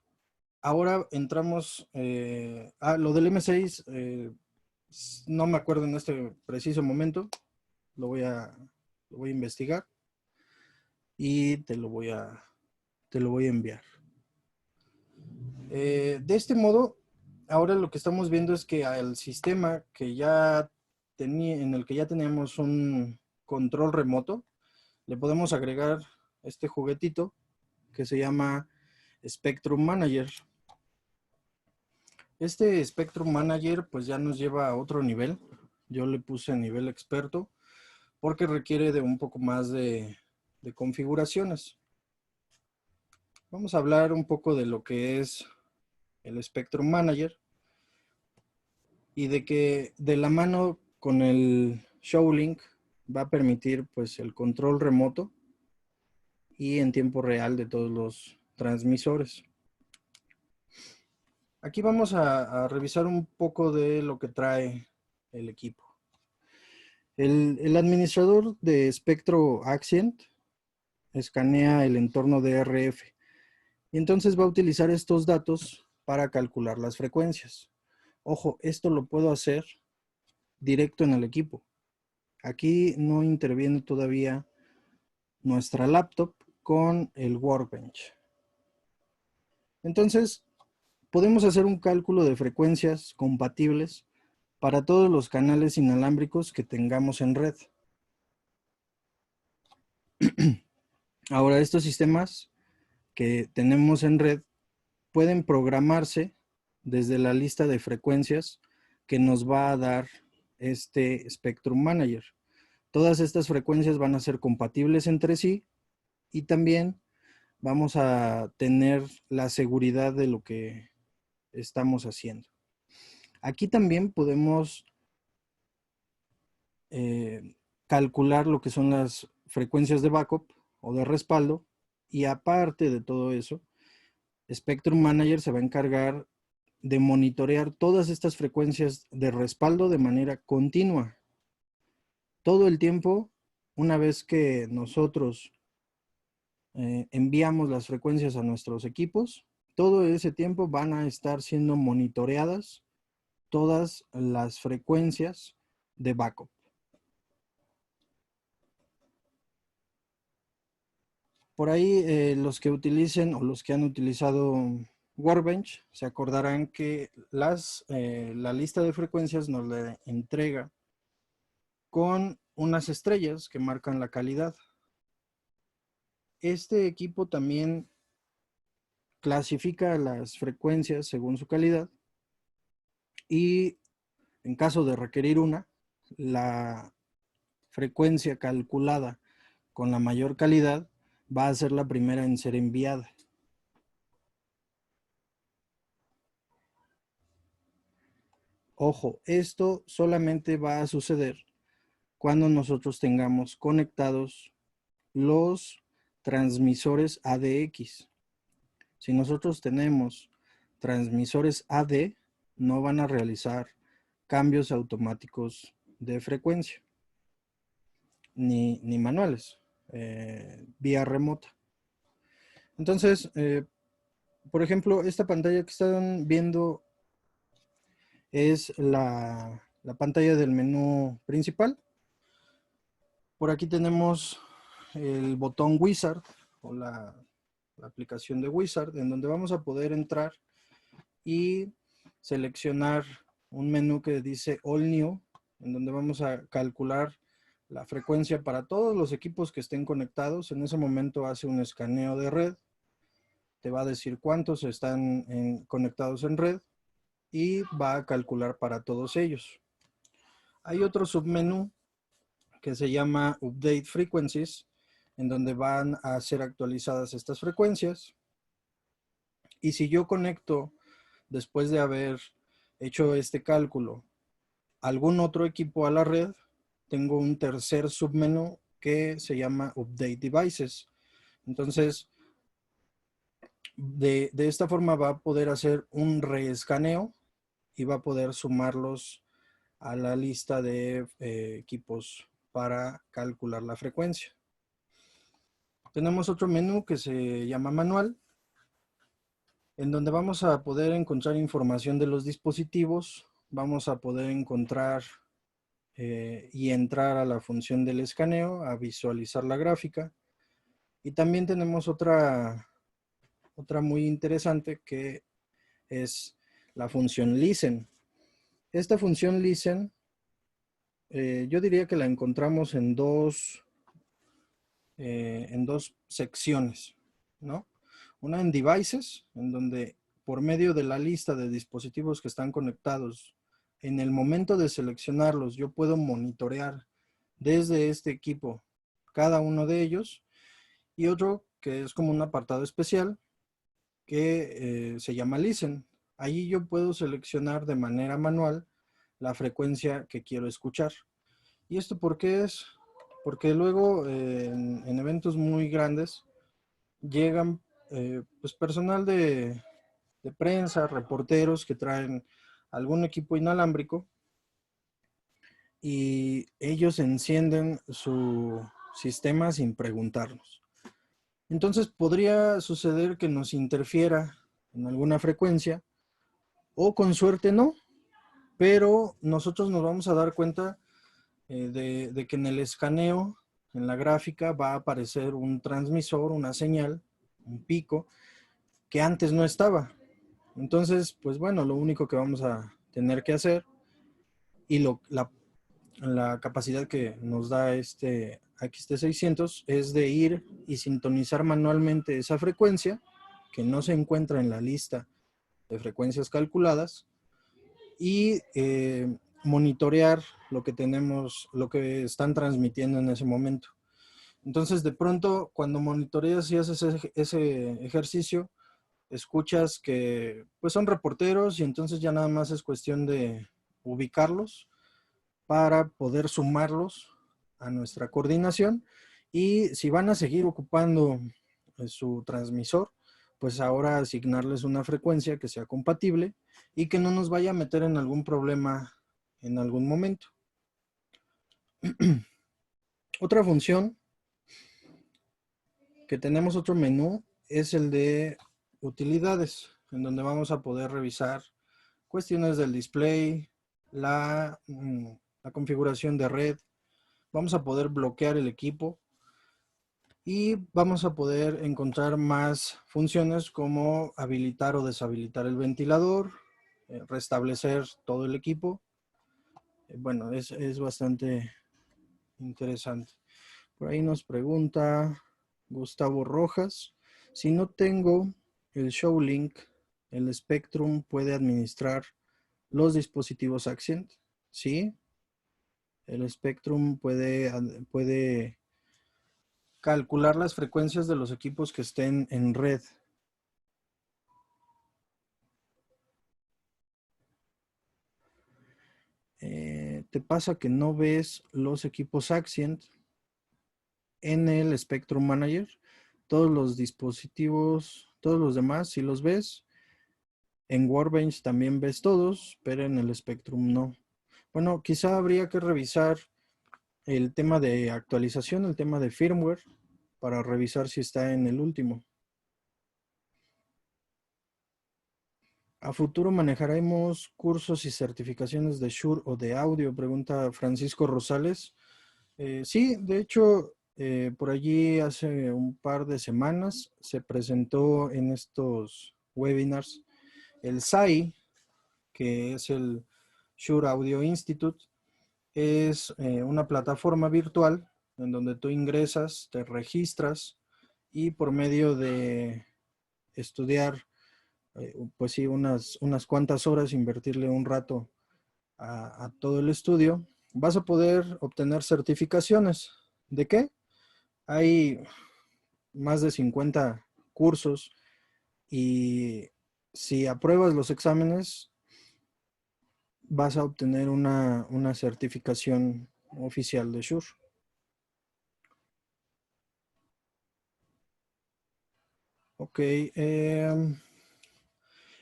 ahora entramos lo del M6, no me acuerdo en este preciso momento, lo voy a investigar y te lo voy a enviar. De este modo, ahora lo que estamos viendo es que al sistema que ya en el que ya teníamos un control remoto, le podemos agregar este juguetito que se llama Spectrum Manager. Este Spectrum Manager pues ya nos lleva a otro nivel. Yo le puse nivel experto porque requiere de un poco más de configuraciones. Vamos a hablar un poco de lo que es el Spectrum Manager y de que de la mano con el ShowLink va a permitir pues el control remoto y en tiempo real de todos los transmisores. Aquí vamos a revisar un poco de lo que trae el equipo. El administrador de espectro Axient escanea el entorno de RF y entonces va a utilizar estos datos para calcular las frecuencias. Ojo, esto lo puedo hacer directo en el equipo. Aquí no interviene todavía nuestra laptop con el Workbench. Entonces, podemos hacer un cálculo de frecuencias compatibles para todos los canales inalámbricos que tengamos en red. Ahora, estos sistemas que tenemos en red pueden programarse desde la lista de frecuencias que nos va a dar este Spectrum Manager. Todas estas frecuencias van a ser compatibles entre sí y también vamos a tener la seguridad de lo que estamos haciendo. Aquí también podemos calcular lo que son las frecuencias de backup o de respaldo y aparte de todo eso, Spectrum Manager se va a encargar de monitorear todas estas frecuencias de respaldo de manera continua. Todo el tiempo, una vez que nosotros enviamos las frecuencias a nuestros equipos, todo ese tiempo van a estar siendo monitoreadas todas las frecuencias de backup. Por ahí los que utilicen o los que han utilizado Workbench se acordarán que la lista de frecuencias nos la entrega con unas estrellas que marcan la calidad. este equipo también clasifica las frecuencias según su calidad y en caso de requerir una, la frecuencia calculada con la mayor calidad va a ser la primera en ser enviada. Ojo, esto solamente va a suceder cuando nosotros tengamos conectados los transmisores ADX. Si nosotros tenemos transmisores AD, no van a realizar cambios automáticos de frecuencia, ni manuales, vía remota. Entonces, por ejemplo, esta pantalla que están viendo es la pantalla del menú principal. Por aquí tenemos el botón Wizard o la aplicación de Wizard, en donde vamos a poder entrar y seleccionar un menú que dice All New, en donde vamos a calcular la frecuencia para todos los equipos que estén conectados. En ese momento hace un escaneo de red, te va a decir cuántos están conectados en red y va a calcular para todos ellos. Hay otro submenú que se llama Update Frequencies, en donde van a ser actualizadas estas frecuencias. Y si yo conecto, después de haber hecho este cálculo, algún otro equipo a la red, tengo un tercer submenú que se llama Update Devices. Entonces, de esta forma va a poder hacer un reescaneo y va a poder sumarlos a la lista de equipos para calcular la frecuencia. Tenemos otro menú que se llama Manual, en donde vamos a poder encontrar información de los dispositivos, vamos a poder encontrar y entrar a la función del escaneo, a visualizar la gráfica. Y también tenemos otra muy interesante que es la función Listen. Esta función Listen, yo diría que la encontramos en dos secciones, ¿no? Una en Devices, en donde por medio de la lista de dispositivos que están conectados, en el momento de seleccionarlos, yo puedo monitorear desde este equipo cada uno de ellos. Y otro que es como un apartado especial que se llama Listen. Allí yo puedo seleccionar de manera manual la frecuencia que quiero escuchar. ¿Y esto por qué es? Porque luego en eventos muy grandes llegan pues personal de prensa, reporteros que traen algún equipo inalámbrico y ellos encienden su sistema sin preguntarnos. Entonces podría suceder que nos interfiera en alguna frecuencia o con suerte no, pero nosotros nos vamos a dar cuenta de que en el escaneo, en la gráfica, va a aparecer un transmisor, una señal, un pico, que antes no estaba. Entonces, pues bueno, lo único que vamos a tener que hacer y la capacidad que nos da este XT600 es de ir y sintonizar manualmente esa frecuencia que no se encuentra en la lista de frecuencias calculadas y monitorear lo que tenemos, lo que están transmitiendo en ese momento. Entonces, de pronto, cuando monitoreas y haces ese ejercicio, escuchas que pues son reporteros y entonces ya nada más es cuestión de ubicarlos para poder sumarlos a nuestra coordinación y si van a seguir ocupando su transmisor, pues ahora asignarles una frecuencia que sea compatible y que no nos vaya a meter en algún problema en algún momento. Otra función que tenemos, otro menú, es el de utilidades, en donde vamos a poder revisar cuestiones del display, la configuración de red, vamos a poder bloquear el equipo y vamos a poder encontrar más funciones como habilitar o deshabilitar el ventilador, restablecer todo el equipo. Bueno, es bastante interesante. Por ahí nos pregunta, Gustavo Rojas. Si no tengo el show link, el Spectrum puede administrar los dispositivos Accent. ¿Sí? El Spectrum puede calcular las frecuencias de los equipos que estén en red. Te pasa que no ves los equipos Accent en el Spectrum Manager. Todos los dispositivos, todos los demás, si los ves, en Workbench también ves todos, pero en el Spectrum no. Bueno, quizá habría que revisar el tema de actualización, el tema de firmware, para revisar si está en el último. ¿A futuro manejaremos cursos y certificaciones de Shure o de audio? Pregunta Francisco Rosales. Sí, de hecho, por allí hace un par de semanas se presentó en estos webinars el SAI, que es el Shure Audio Institute. Es una plataforma virtual en donde tú ingresas, te registras y por medio de estudiar, pues sí, unas cuantas horas, invertirle un rato a todo el estudio, vas a poder obtener certificaciones. ¿De qué? Hay más de 50 cursos y si apruebas los exámenes, vas a obtener una certificación oficial de Shure. Ok.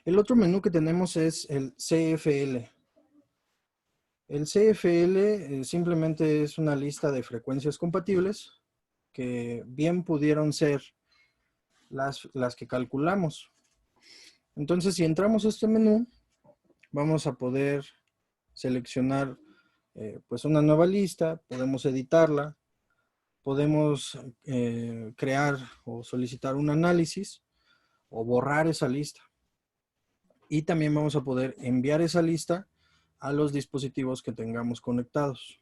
El otro menú que tenemos es el CFL. El CFL simplemente es una lista de frecuencias compatibles que bien pudieron ser las que calculamos. Entonces, si entramos a este menú, vamos a poder seleccionar pues una nueva lista, podemos editarla, podemos crear o solicitar un análisis o borrar esa lista. Y también vamos a poder enviar esa lista a los dispositivos que tengamos conectados.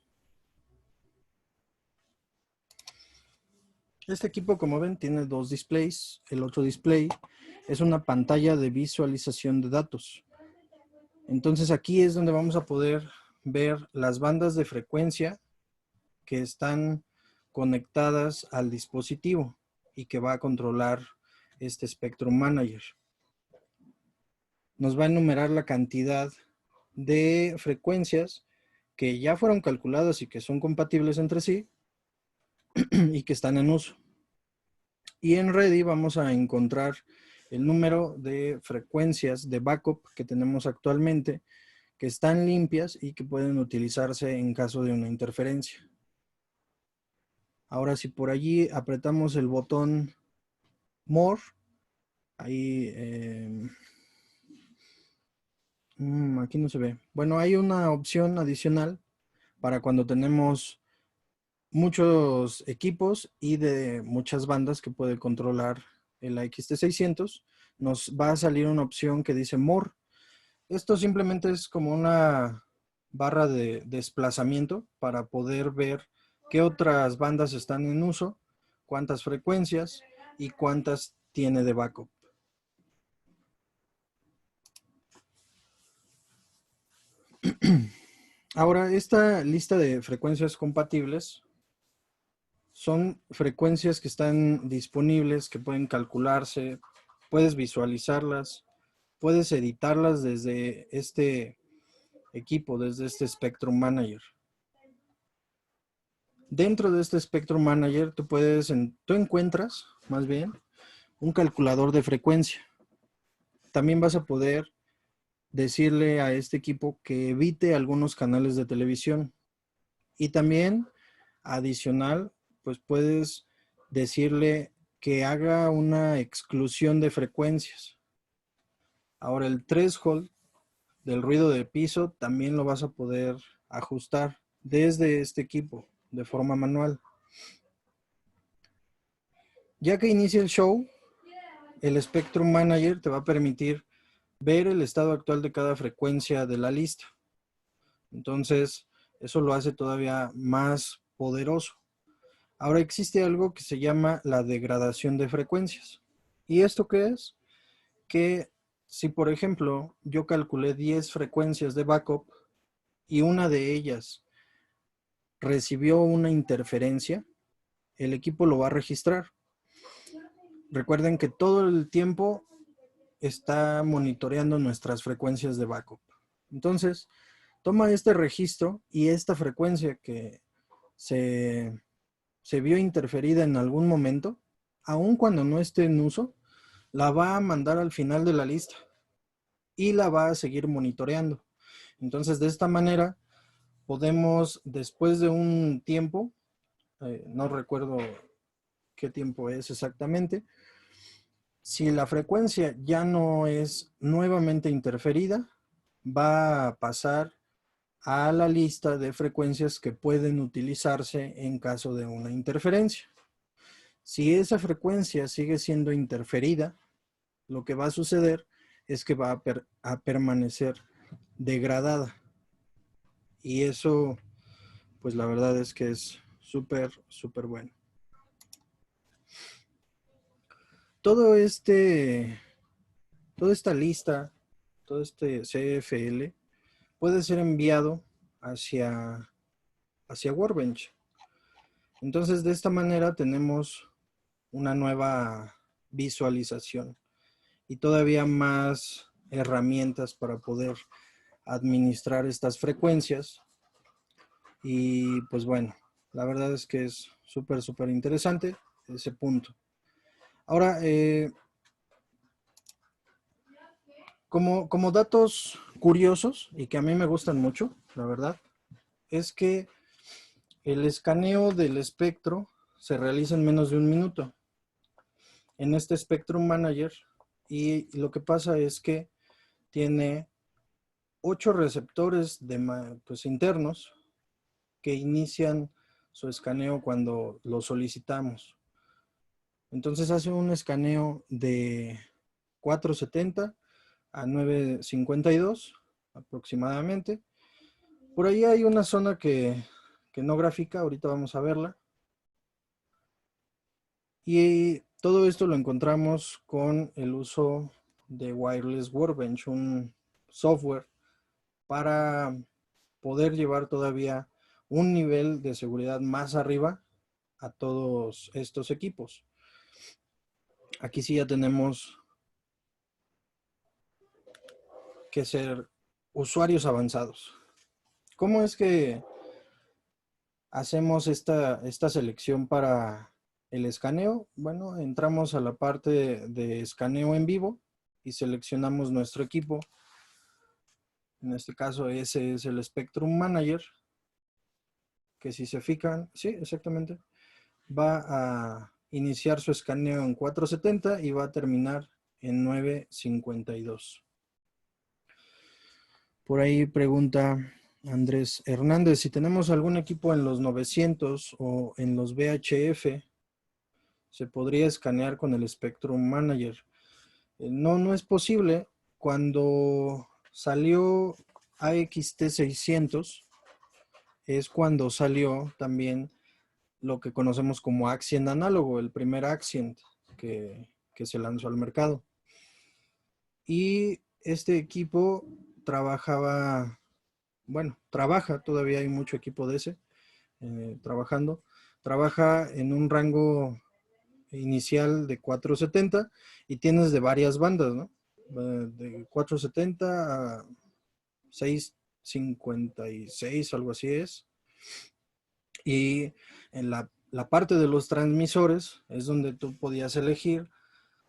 Este equipo, como ven, tiene dos displays. El otro display es una pantalla de visualización de datos. Entonces aquí es donde vamos a poder ver las bandas de frecuencia que están conectadas al dispositivo y que va a controlar este Spectrum Manager. Nos va a enumerar la cantidad de frecuencias que ya fueron calculadas y que son compatibles entre sí y que están en uso. Y en Ready vamos a encontrar el número de frecuencias de backup que tenemos actualmente, que están limpias y que pueden utilizarse en caso de una interferencia. Ahora, si por allí apretamos el botón More, ahí, aquí no se ve. Bueno, hay una opción adicional para cuando tenemos muchos equipos y de muchas bandas que puede controlar el AXT600, nos va a salir una opción que dice More. Esto simplemente es como una barra de desplazamiento para poder ver qué otras bandas están en uso, cuántas frecuencias y cuántas tiene de backup. Ahora, esta lista de frecuencias compatibles son frecuencias que están disponibles, que pueden calcularse, puedes visualizarlas, puedes editarlas desde este equipo, desde este Spectrum Manager. Dentro de este Spectrum Manager tú encuentras, más bien, un calculador de frecuencia. También vas a poder decirle a este equipo que evite algunos canales de televisión. Y también, adicional, pues puedes decirle que haga una exclusión de frecuencias. Ahora el threshold del ruido de piso también lo vas a poder ajustar desde este equipo de forma manual. Ya que inicia el show, el Spectrum Manager te va a permitir ver el estado actual de cada frecuencia de la lista. Entonces, eso lo hace todavía más poderoso. Ahora existe algo que se llama la degradación de frecuencias. ¿Y esto qué es? Que si, por ejemplo, yo calculé 10 frecuencias de backup y una de ellas recibió una interferencia, el equipo lo va a registrar. Recuerden que todo el tiempo está monitoreando nuestras frecuencias de backup. Entonces, toma este registro y esta frecuencia que se vio interferida en algún momento, aun cuando no esté en uso, la va a mandar al final de la lista y la va a seguir monitoreando. Entonces, de esta manera, podemos, después de un tiempo, no recuerdo qué tiempo es exactamente, si la frecuencia ya no es nuevamente interferida, va a pasar a la lista de frecuencias que pueden utilizarse en caso de una interferencia. Si esa frecuencia sigue siendo interferida, lo que va a suceder es que va a permanecer degradada. Y eso, pues la verdad es que es súper, súper bueno. Toda esta lista, todo este CFL, puede ser enviado hacia Workbench. Entonces, de esta manera tenemos una nueva visualización y todavía más herramientas para poder administrar estas frecuencias. Y pues bueno, la verdad es que es súper, súper interesante ese punto. Ahora, como datos curiosos y que a mí me gustan mucho, la verdad, es que el escaneo del espectro se realiza en menos de un minuto en este Spectrum Manager, y lo que pasa es que tiene 8 receptores pues, internos que inician su escaneo cuando lo solicitamos. Entonces hace un escaneo de 470 a 952 aproximadamente. Por ahí hay una zona que no gráfica, ahorita vamos a verla. Y todo esto lo encontramos con el uso de Wireless Workbench, un software para poder llevar todavía un nivel de seguridad más arriba a todos estos equipos. Aquí sí ya tenemos que ser usuarios avanzados. ¿Cómo es que hacemos esta selección para el escaneo? Bueno, entramos a la parte de escaneo en vivo y seleccionamos nuestro equipo. En este caso ese es el Spectrum Manager, que si se fijan, sí, exactamente, va a iniciar su escaneo en 470 y va a terminar en 952. Por ahí pregunta Andrés Hernández, si tenemos algún equipo en los 900 o en los VHF, ¿se podría escanear con el Spectrum Manager? No, no es posible. Cuando salió AXT600, es cuando salió también lo que conocemos como Axient análogo, el primer Axient que se lanzó al mercado. Y este equipo trabajaba, bueno, trabaja, todavía hay mucho equipo de ese trabajando. Trabaja en un rango inicial de 470 y tienes de varias bandas, ¿no? De 470 a 656, algo así es. Y en la parte de los transmisores es donde tú podías elegir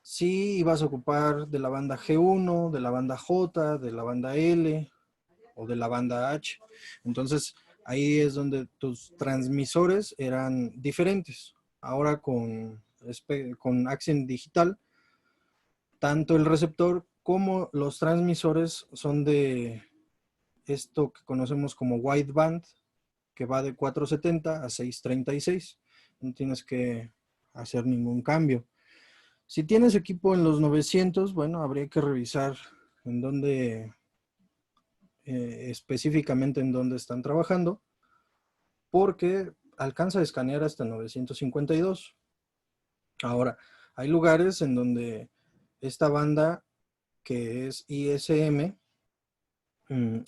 si ibas a ocupar de la banda G1, de la banda J, de la banda L o de la banda H. Entonces ahí es donde tus transmisores eran diferentes. Ahora con Axient Digital, tanto el receptor como los transmisores son de esto que conocemos como wideband, que va de 470 a 636. No tienes que hacer ningún cambio. Si tienes equipo en los 900, bueno, habría que revisar en dónde, específicamente en dónde están trabajando, porque alcanza a escanear hasta 952. Ahora, hay lugares en donde esta banda, que es ISM,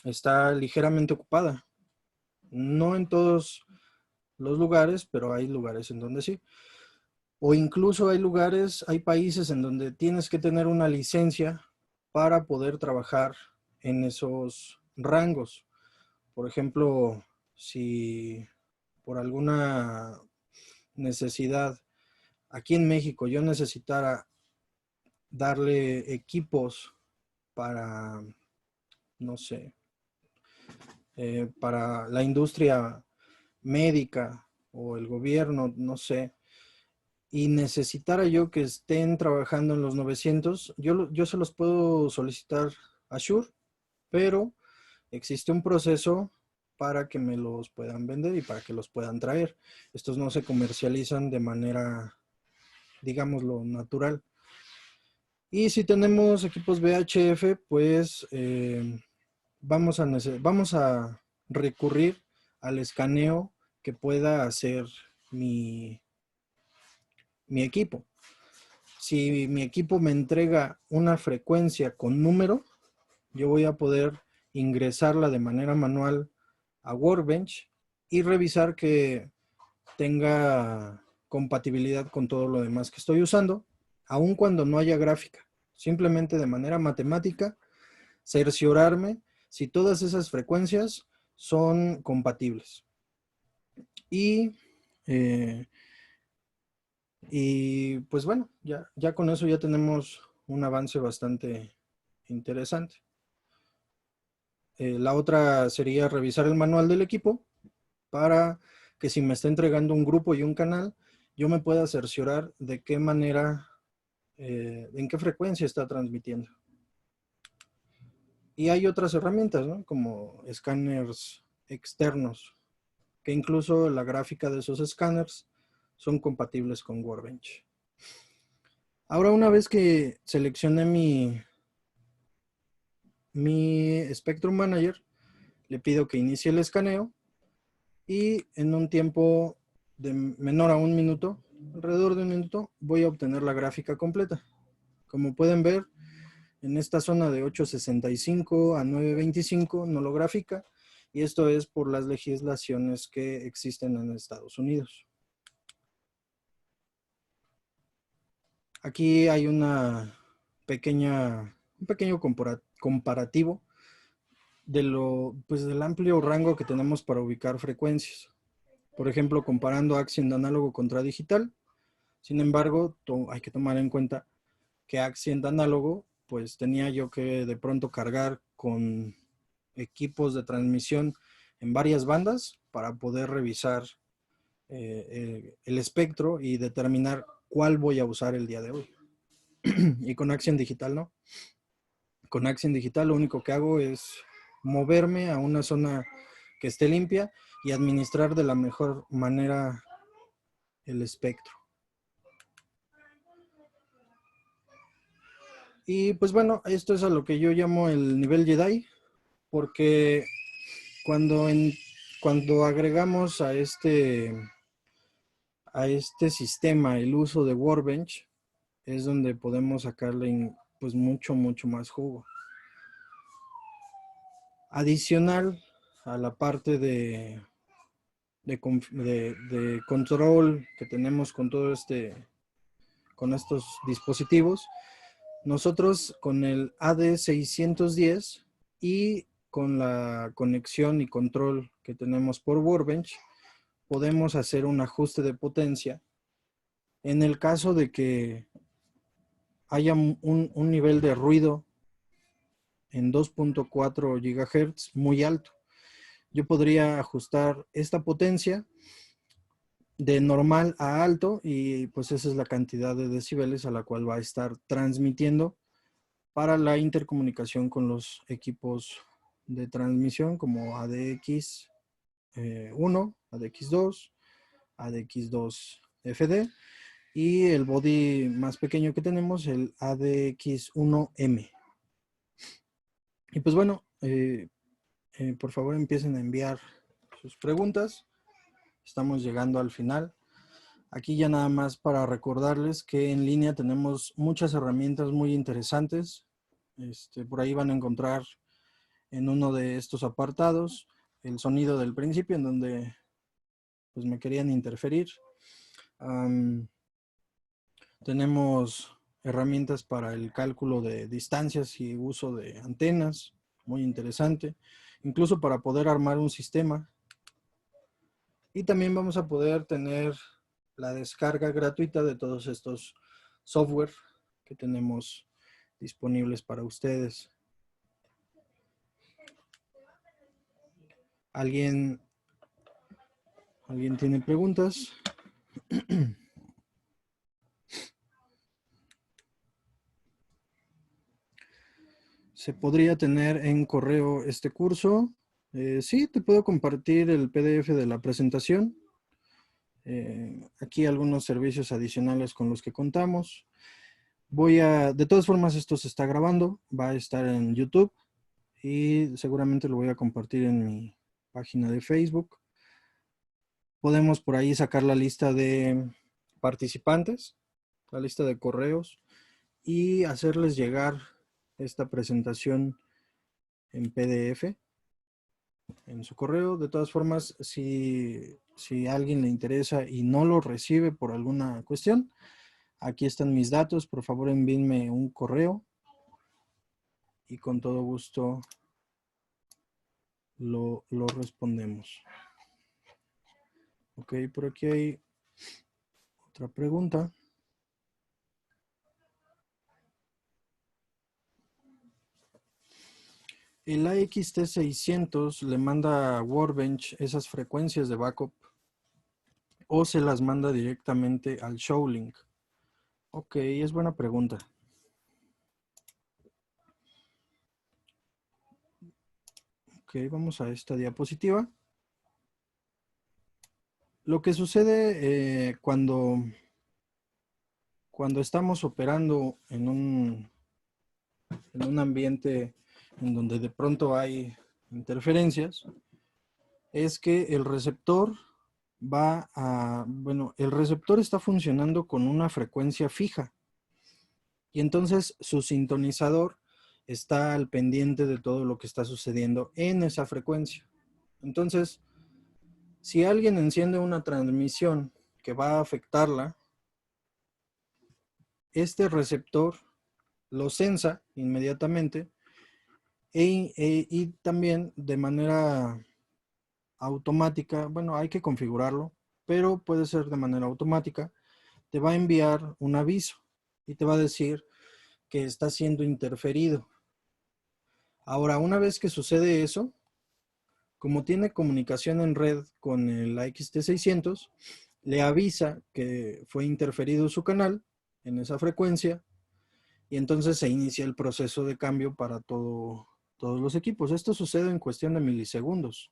está ligeramente ocupada. No en todos los lugares, pero hay lugares en donde sí. O incluso hay lugares, hay países en donde tienes que tener una licencia para poder trabajar en esos rangos. Por ejemplo, si por alguna necesidad aquí en México yo necesitara darle equipos para, no sé, para la industria médica o el gobierno, no sé, y necesitara yo que estén trabajando en los 900, yo se los puedo solicitar a Shure, pero existe un proceso para que me los puedan vender y para que los puedan traer. Estos no se comercializan de manera, digámoslo, natural. Y si tenemos equipos VHF, pues vamos a recurrir al escaneo que pueda hacer mi equipo. Si mi equipo me entrega una frecuencia con número, yo voy a poder ingresarla de manera manual a Workbench y revisar que tenga compatibilidad con todo lo demás que estoy usando, aun cuando no haya gráfica. Simplemente de manera matemática, cerciorarme si todas esas frecuencias son compatibles. Eh, y pues bueno, ya con eso ya tenemos un avance bastante interesante. La otra sería revisar el manual del equipo para que si me está entregando un grupo y un canal, yo me pueda cerciorar de qué manera, en qué frecuencia está transmitiendo. Y hay otras herramientas, ¿no? Como escáneres externos, que incluso la gráfica de esos escáneres son compatibles con Workbench. Ahora, una vez que seleccioné mi Spectrum Manager, le pido que inicie el escaneo y en un tiempo de menor a un minuto, alrededor de un minuto, voy a obtener la gráfica completa. Como pueden ver, en esta zona de 865 a 925 no lo grafica, y esto es por las legislaciones que existen en Estados Unidos. Aquí hay un pequeño comparativo del amplio rango que tenemos para ubicar frecuencias. Por ejemplo, comparando Accient análogo contra digital. Sin embargo, hay que tomar en cuenta que Accient análogo, pues tenía yo que de pronto cargar con equipos de transmisión en varias bandas para poder revisar el espectro y determinar cuál voy a usar el día de hoy. Y con Accient digital no. Con Accient digital lo único que hago es moverme a una zona que esté limpia y administrar de la mejor manera el espectro. Y pues bueno, esto es a lo que yo llamo el nivel Jedi, porque cuando agregamos a este sistema el uso de Workbench, es donde podemos sacarle pues mucho más jugo. Adicional a la parte de control que tenemos con con estos dispositivos, nosotros con el AD610 y con la conexión y control que tenemos por Workbench, podemos hacer un ajuste de potencia en el caso de que haya un nivel de ruido en 2.4 GHz muy alto. Yo podría ajustar esta potencia de normal a alto y pues esa es la cantidad de decibeles a la cual va a estar transmitiendo para la intercomunicación con los equipos de transmisión como ADX1, ADX2, ADX2FD y el body más pequeño que tenemos, el ADX1M. Y pues bueno, por favor empiecen a enviar sus preguntas estamos llegando al final. Aquí ya nada más para recordarles que en línea tenemos muchas herramientas muy interesantes. Por ahí van a encontrar en uno de estos apartados el sonido del principio, en donde pues me querían interferir. Tenemos herramientas para el cálculo de distancias y uso de antenas, muy interesante. Incluso para poder armar un sistema. Y también vamos a poder tener la descarga gratuita de todos estos software que tenemos disponibles para ustedes. ¿Alguien tiene preguntas? ¿Se podría tener en correo este curso? Sí, te puedo compartir el PDF de la presentación. Aquí algunos servicios adicionales con los que contamos. De todas formas, esto se está grabando, va a estar en YouTube y seguramente lo voy a compartir en mi página de Facebook. Podemos por ahí sacar la lista de participantes, la lista de correos y hacerles llegar esta presentación en PDF en su correo. De todas formas, si a alguien le interesa y no lo recibe por alguna cuestión, aquí están mis datos. Por favor, envíenme un correo y con todo gusto lo respondemos. Ok, por aquí hay otra pregunta. El AXT600 le manda a Workbench esas frecuencias de backup o se las manda directamente al Showlink. Ok, es buena pregunta. Ok, vamos a esta diapositiva. Lo que sucede cuando estamos operando en un ambiente en donde de pronto hay interferencias, es que el receptor el receptor está funcionando con una frecuencia fija y entonces su sintonizador está al pendiente de todo lo que está sucediendo en esa frecuencia. Entonces, si alguien enciende una transmisión que va a afectarla, este receptor lo sensa inmediatamente y también de manera automática, bueno, hay que configurarlo, pero puede ser de manera automática, te va a enviar un aviso y te va a decir que está siendo interferido. Ahora, una vez que sucede eso, como tiene comunicación en red con el AXT600, le avisa que fue interferido su canal en esa frecuencia y entonces se inicia el proceso de cambio para todos los equipos. Esto sucede en cuestión de milisegundos.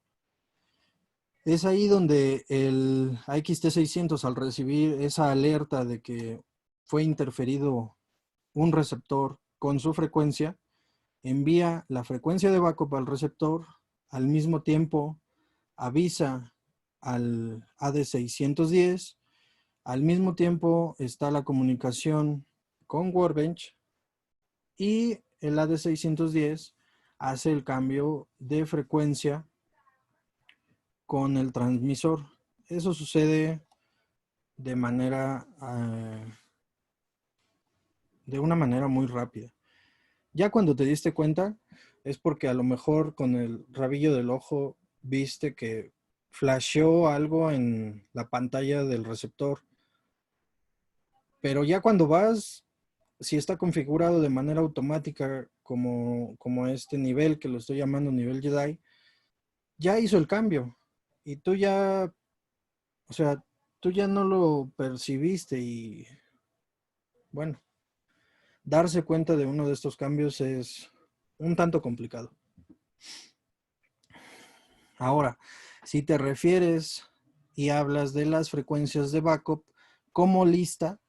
Es ahí donde el AXT600, al recibir esa alerta de que fue interferido un receptor con su frecuencia, envía la frecuencia de backup al receptor, al mismo tiempo avisa al AD610, al mismo tiempo está la comunicación con Workbench y el AD610 hace el cambio de frecuencia con el transmisor. Eso sucede de una manera muy rápida. Ya cuando te diste cuenta, es porque a lo mejor con el rabillo del ojo viste que flasheó algo en la pantalla del receptor. Pero ya cuando vas, si está configurado de manera automática como este nivel, que lo estoy llamando nivel Jedi, ya hizo el cambio. Y tú ya, o sea, tú ya no lo percibiste y, bueno, darse cuenta de uno de estos cambios es un tanto complicado. Ahora, si te refieres y hablas de las frecuencias de backup como lista,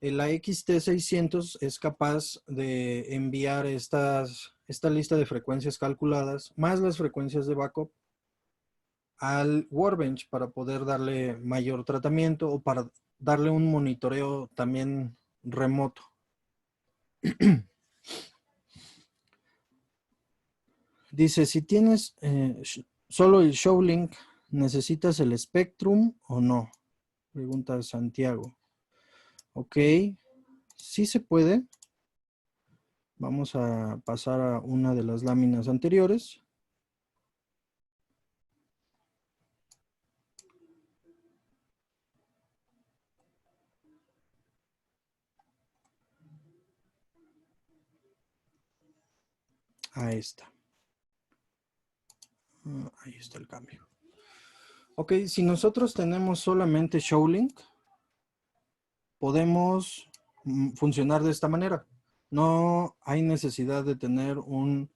el AXT600 es capaz de enviar esta lista de frecuencias calculadas más las frecuencias de backup al Workbench para poder darle mayor tratamiento o para darle un monitoreo también remoto. Dice, si tienes solo el Showlink, ¿necesitas el Spectrum o no? Pregunta Santiago. Ok, sí se puede. Vamos a pasar a una de las láminas anteriores. Ahí está. Ahí está el cambio. Ok, si nosotros tenemos solamente Showlink, podemos funcionar de esta manera. No hay necesidad de tener un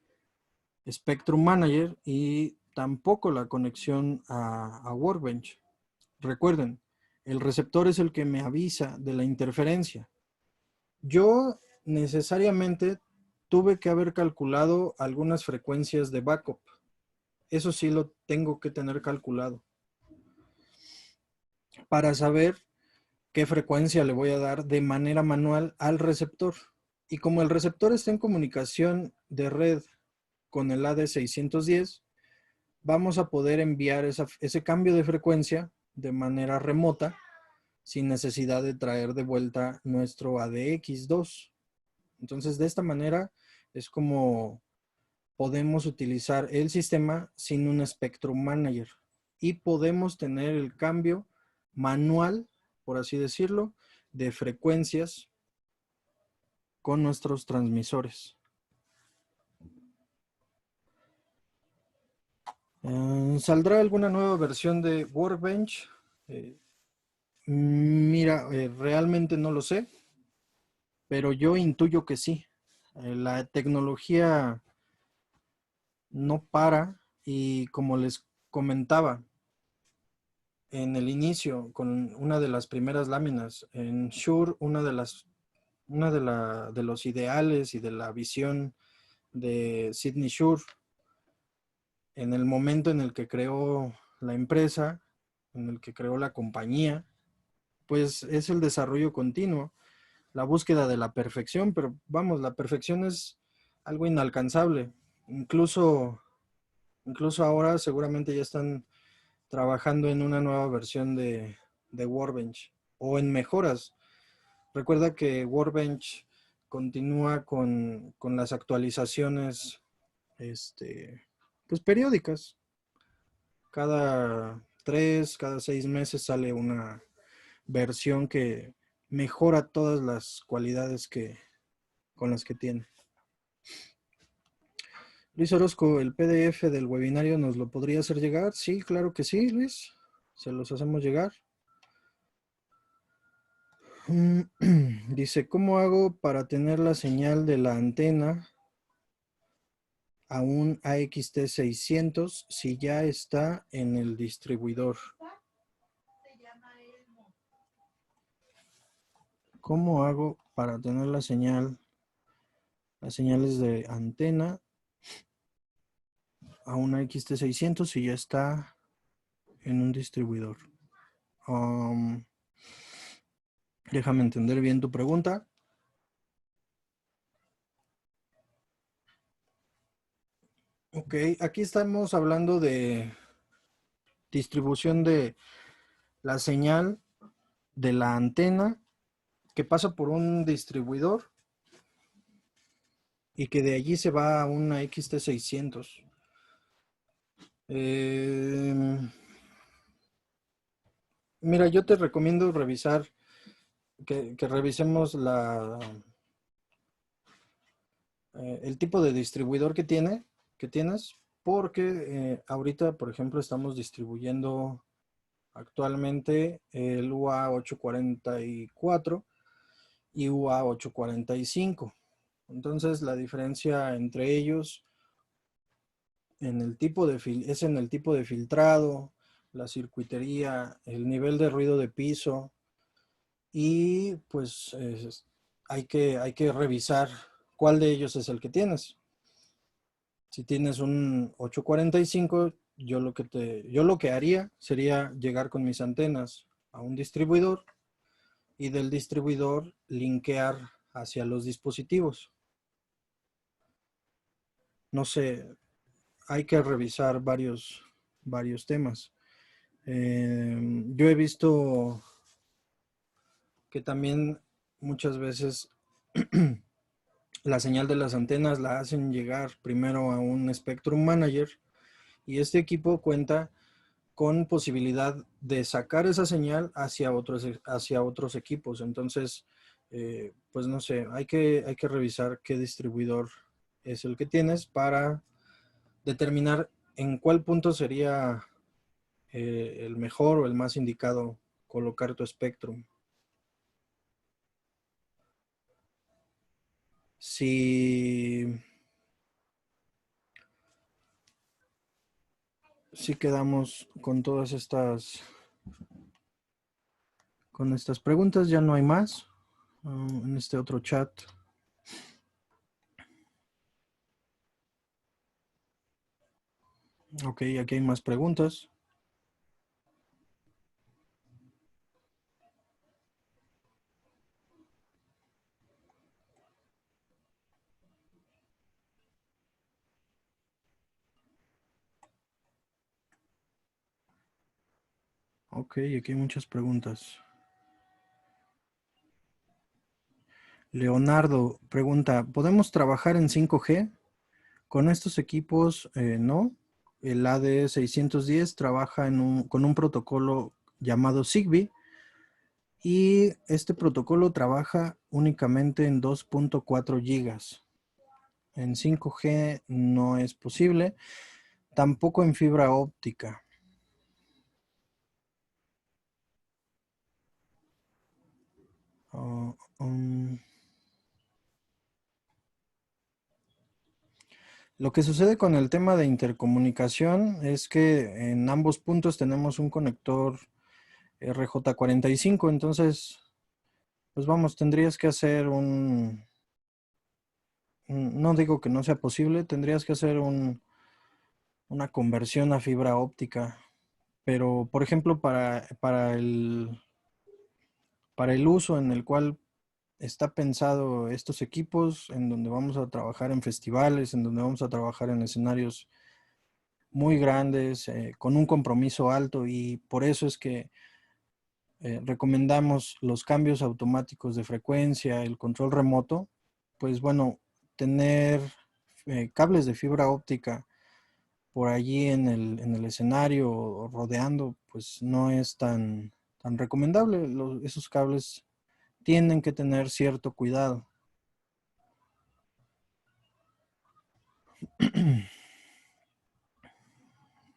Spectrum Manager y tampoco la conexión a Workbench. Recuerden, el receptor es el que me avisa de la interferencia. Yo necesariamente tuve que haber calculado algunas frecuencias de backup. Eso sí lo tengo que tener calculado para saber qué frecuencia le voy a dar de manera manual al receptor. Y como el receptor está en comunicación de red con el AD610, vamos a poder enviar ese cambio de frecuencia de manera remota sin necesidad de traer de vuelta nuestro ADX2. Entonces, de esta manera es como podemos utilizar el sistema sin un Spectrum Manager y podemos tener el cambio manual, por así decirlo, de frecuencias con nuestros transmisores. ¿Saldrá alguna nueva versión de Workbench? Mira, realmente no lo sé, pero yo intuyo que sí. La tecnología no para y como les comentaba en el inicio con una de las primeras láminas en Shure, de los ideales y de la visión de Sidney Shure en el momento en el que creó la empresa, en el que creó la compañía, pues es el desarrollo continuo, la búsqueda de la perfección, pero vamos, la perfección es algo inalcanzable. Incluso ahora seguramente ya están trabajando en una nueva versión de Workbench o en mejoras. Recuerda que Workbench continúa con las actualizaciones pues periódicas. Cada 6 meses sale una versión que mejora todas las cualidades con las que tiene. Luis Orozco, ¿el PDF del webinario nos lo podría hacer llegar? Sí, claro que sí, Luis. Se los hacemos llegar. Dice, ¿cómo hago para tener la señal de la antena a un AXT600 si ya está en el distribuidor? ¿Cómo hago para tener las señales de antena a una XT600 si ya está en un distribuidor? Déjame entender bien tu pregunta. Ok, aquí estamos hablando de distribución de la señal de la antena que pasa por un distribuidor y que de allí se va a una XT600. Mira, yo te recomiendo revisar, que revisemos el tipo de distribuidor que tienes, porque ahorita, por ejemplo, estamos distribuyendo actualmente el UA844 y UA845. Entonces, la diferencia entre ellos es en el tipo de filtrado, la circuitería, el nivel de ruido de piso y pues hay que revisar cuál de ellos es el que tienes. Si tienes un 845, yo lo que haría sería llegar con mis antenas a un distribuidor y del distribuidor linkear hacia los dispositivos. No sé, hay que revisar varios temas. Yo he visto que también muchas veces la señal de las antenas la hacen llegar primero a un Spectrum Manager y este equipo cuenta con posibilidad de sacar esa señal hacia otros equipos. Entonces, pues no sé, hay que revisar qué distribuidor es el que tienes para determinar en cuál punto sería el mejor o el más indicado colocar tu Spectrum. Si, si quedamos con todas con estas preguntas, ya no hay más en este otro chat. Ok, aquí hay más preguntas. Ok, aquí hay muchas preguntas. Leonardo pregunta, ¿podemos trabajar en 5G? Con estos equipos, no. El AD610 trabaja con un protocolo llamado Zigbee y este protocolo trabaja únicamente en 2.4 gigas. En 5G no es posible, tampoco en fibra óptica. Uh, um, Lo que sucede con el tema de intercomunicación es que en ambos puntos tenemos un conector RJ45, entonces, pues vamos, tendrías que hacer no digo que no sea posible, tendrías que hacer una conversión a fibra óptica, pero por ejemplo para el uso en el cual está pensado estos equipos, en donde vamos a trabajar en festivales, en donde vamos a trabajar en escenarios muy grandes, con un compromiso alto y por eso es que recomendamos los cambios automáticos de frecuencia, el control remoto, pues bueno, tener cables de fibra óptica por allí en el escenario o rodeando, pues no es tan recomendable. Esos cables tienen que tener cierto cuidado.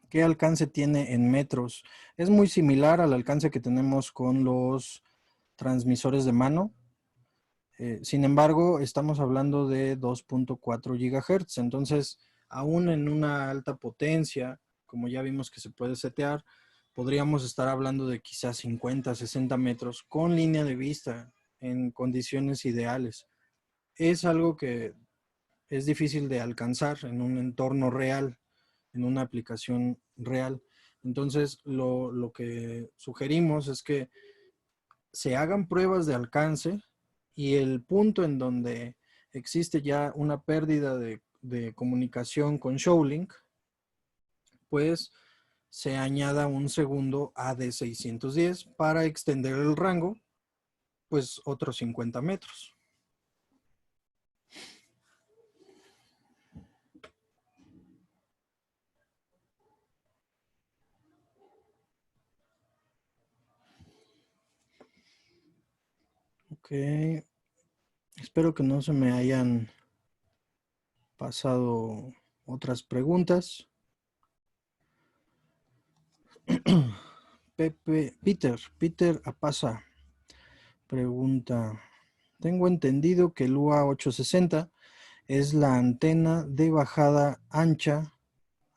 ¿Qué alcance tiene en metros? Es muy similar al alcance que tenemos con los transmisores de mano. Sin embargo, estamos hablando de 2.4 GHz. Entonces, aún en una alta potencia, como ya vimos que se puede setear, podríamos estar hablando de quizás 50, 60 metros con línea de vista en condiciones ideales. Es algo que es difícil de alcanzar en un entorno real, en una aplicación real. Entonces, lo que sugerimos es que se hagan pruebas de alcance y el punto en donde existe ya una pérdida de comunicación con Showlink, pues se añada un segundo AD610 para extender el rango, pues otros 50 metros. Ok, espero que no se me hayan pasado otras preguntas. Peter Apasa pregunta, tengo entendido que el UA 860 es la antena de bajada ancha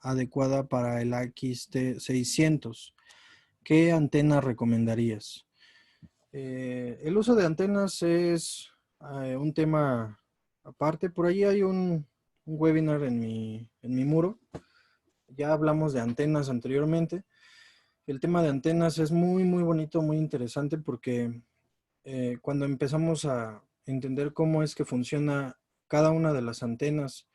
adecuada para el XT600. ¿Qué antena recomendarías? El uso de antenas es un tema aparte. Por ahí hay un webinar en mi muro Ya hablamos de antenas anteriormente. El tema de antenas es muy, muy bonito, muy interesante porque cuando empezamos a entender cómo es que funciona cada una de las antenas,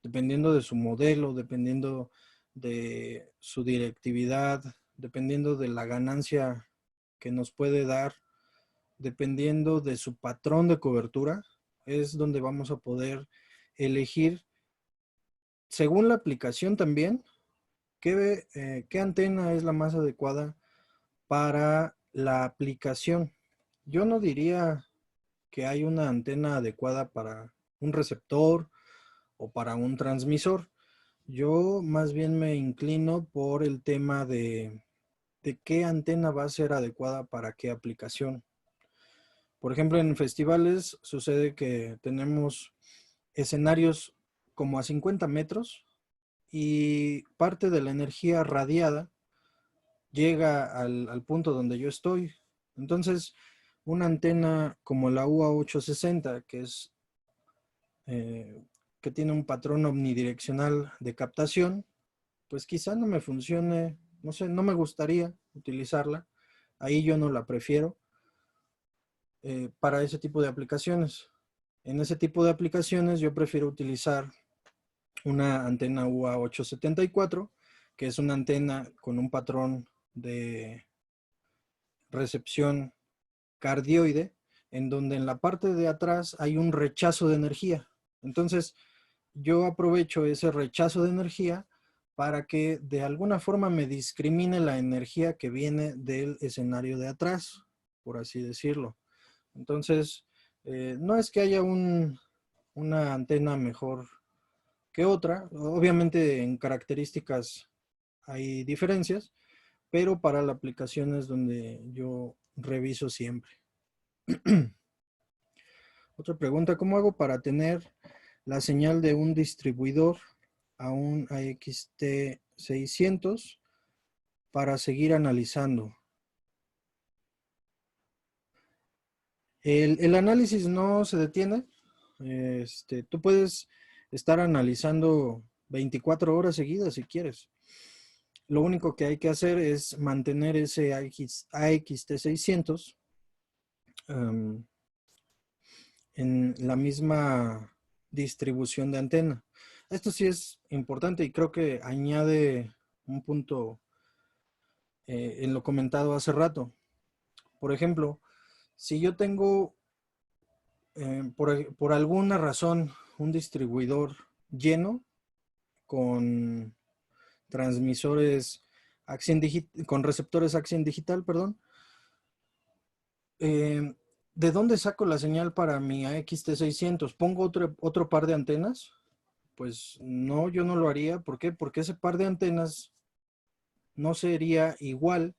dependiendo de su modelo, dependiendo de su directividad, dependiendo de la ganancia que nos puede dar, dependiendo de su patrón de cobertura, es donde vamos a poder elegir, según la aplicación también, qué antena es la más adecuada para la aplicación. Yo no diría que hay una antena adecuada para un receptor o para un transmisor. Yo más bien me inclino por el tema de qué antena va a ser adecuada para qué aplicación. Por ejemplo, en festivales sucede que tenemos escenarios como a 50 metros y parte de la energía radiada llega al punto donde yo estoy. Entonces, una antena como la UA860, eh, que tiene un patrón omnidireccional de captación, pues quizá no me funcione, no sé, no me gustaría utilizarla. Ahí yo no la prefiero para ese tipo de aplicaciones. En ese tipo de aplicaciones yo prefiero utilizar una antena UA874, que es una antena con un patrón de recepción cardioide, en donde en la parte de atrás hay un rechazo de energía. Entonces, yo aprovecho ese rechazo de energía para que de alguna forma me discrimine la energía que viene del escenario de atrás, por así decirlo. Entonces, no es que haya una antena mejor que otra, obviamente en características hay diferencias, pero para la aplicación es donde yo reviso siempre. Otra pregunta, ¿cómo hago para tener la señal de un distribuidor a un AXT600 para seguir analizando? El análisis no se detiene. Tú puedes estar analizando 24 horas seguidas si quieres. Lo único que hay que hacer es mantener ese AXT600 en la misma distribución de antena. Esto sí es importante y creo que añade un punto en lo comentado hace rato. Por ejemplo, si yo tengo por alguna razón un distribuidor lleno con transmisores con receptores Axien digital, perdón, eh, ¿de dónde saco la señal para mi AXT600? ¿Pongo otro par de antenas? Pues no, yo no lo haría. ¿Por qué? Porque ese par de antenas no sería igual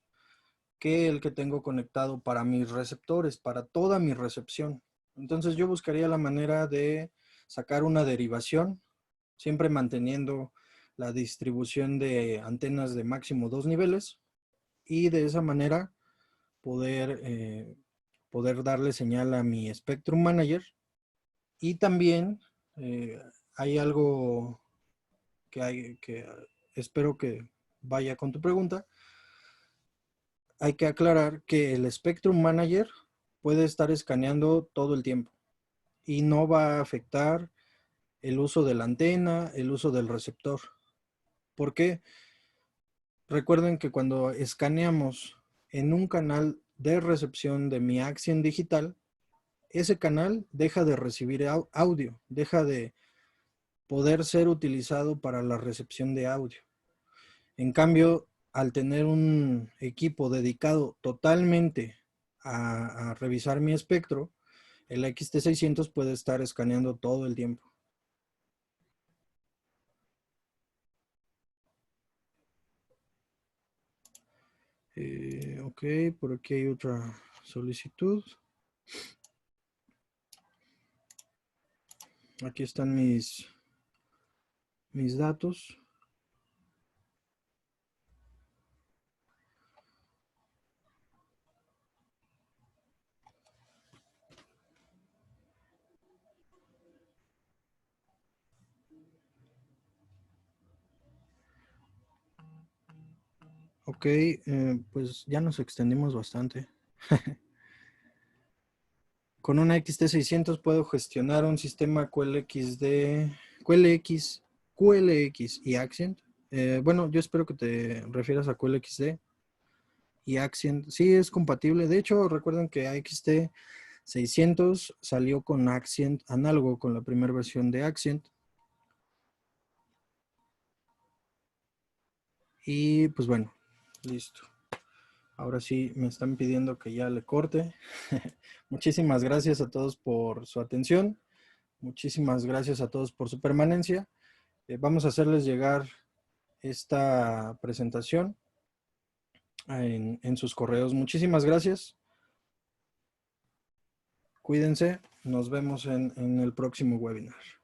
que el que tengo conectado para mis receptores, para toda mi recepción. Entonces yo buscaría la manera de sacar una derivación, siempre manteniendo la distribución de antenas de máximo 2 niveles y de esa manera poder darle señal a mi Spectrum Manager. Y también hay algo que espero que vaya con tu pregunta. Hay que aclarar que el Spectrum Manager puede estar escaneando todo el tiempo y no va a afectar el uso de la antena, el uso del receptor. ¿Por qué? Recuerden que cuando escaneamos en un canal de recepción de mi Axien digital, ese canal deja de recibir audio, deja de poder ser utilizado para la recepción de audio. En cambio, al tener un equipo dedicado totalmente a revisar mi espectro, el XT600 puede estar escaneando todo el tiempo. Ok, por aquí hay otra solicitud. Aquí están mis datos. Ok, pues ya nos extendimos bastante. Con una XT600 puedo gestionar un sistema QLX y Accent. Bueno, yo espero que te refieras a QLXD y Accent. Sí, es compatible. De hecho, recuerden que AXT600 salió con Accent análogo con la primera versión de Accent. Y pues bueno, listo. Ahora sí me están pidiendo que ya le corte. Muchísimas gracias a todos por su atención. Muchísimas gracias a todos por su permanencia. Vamos a hacerles llegar esta presentación en sus correos. Muchísimas gracias. Cuídense. Nos vemos en el próximo webinar.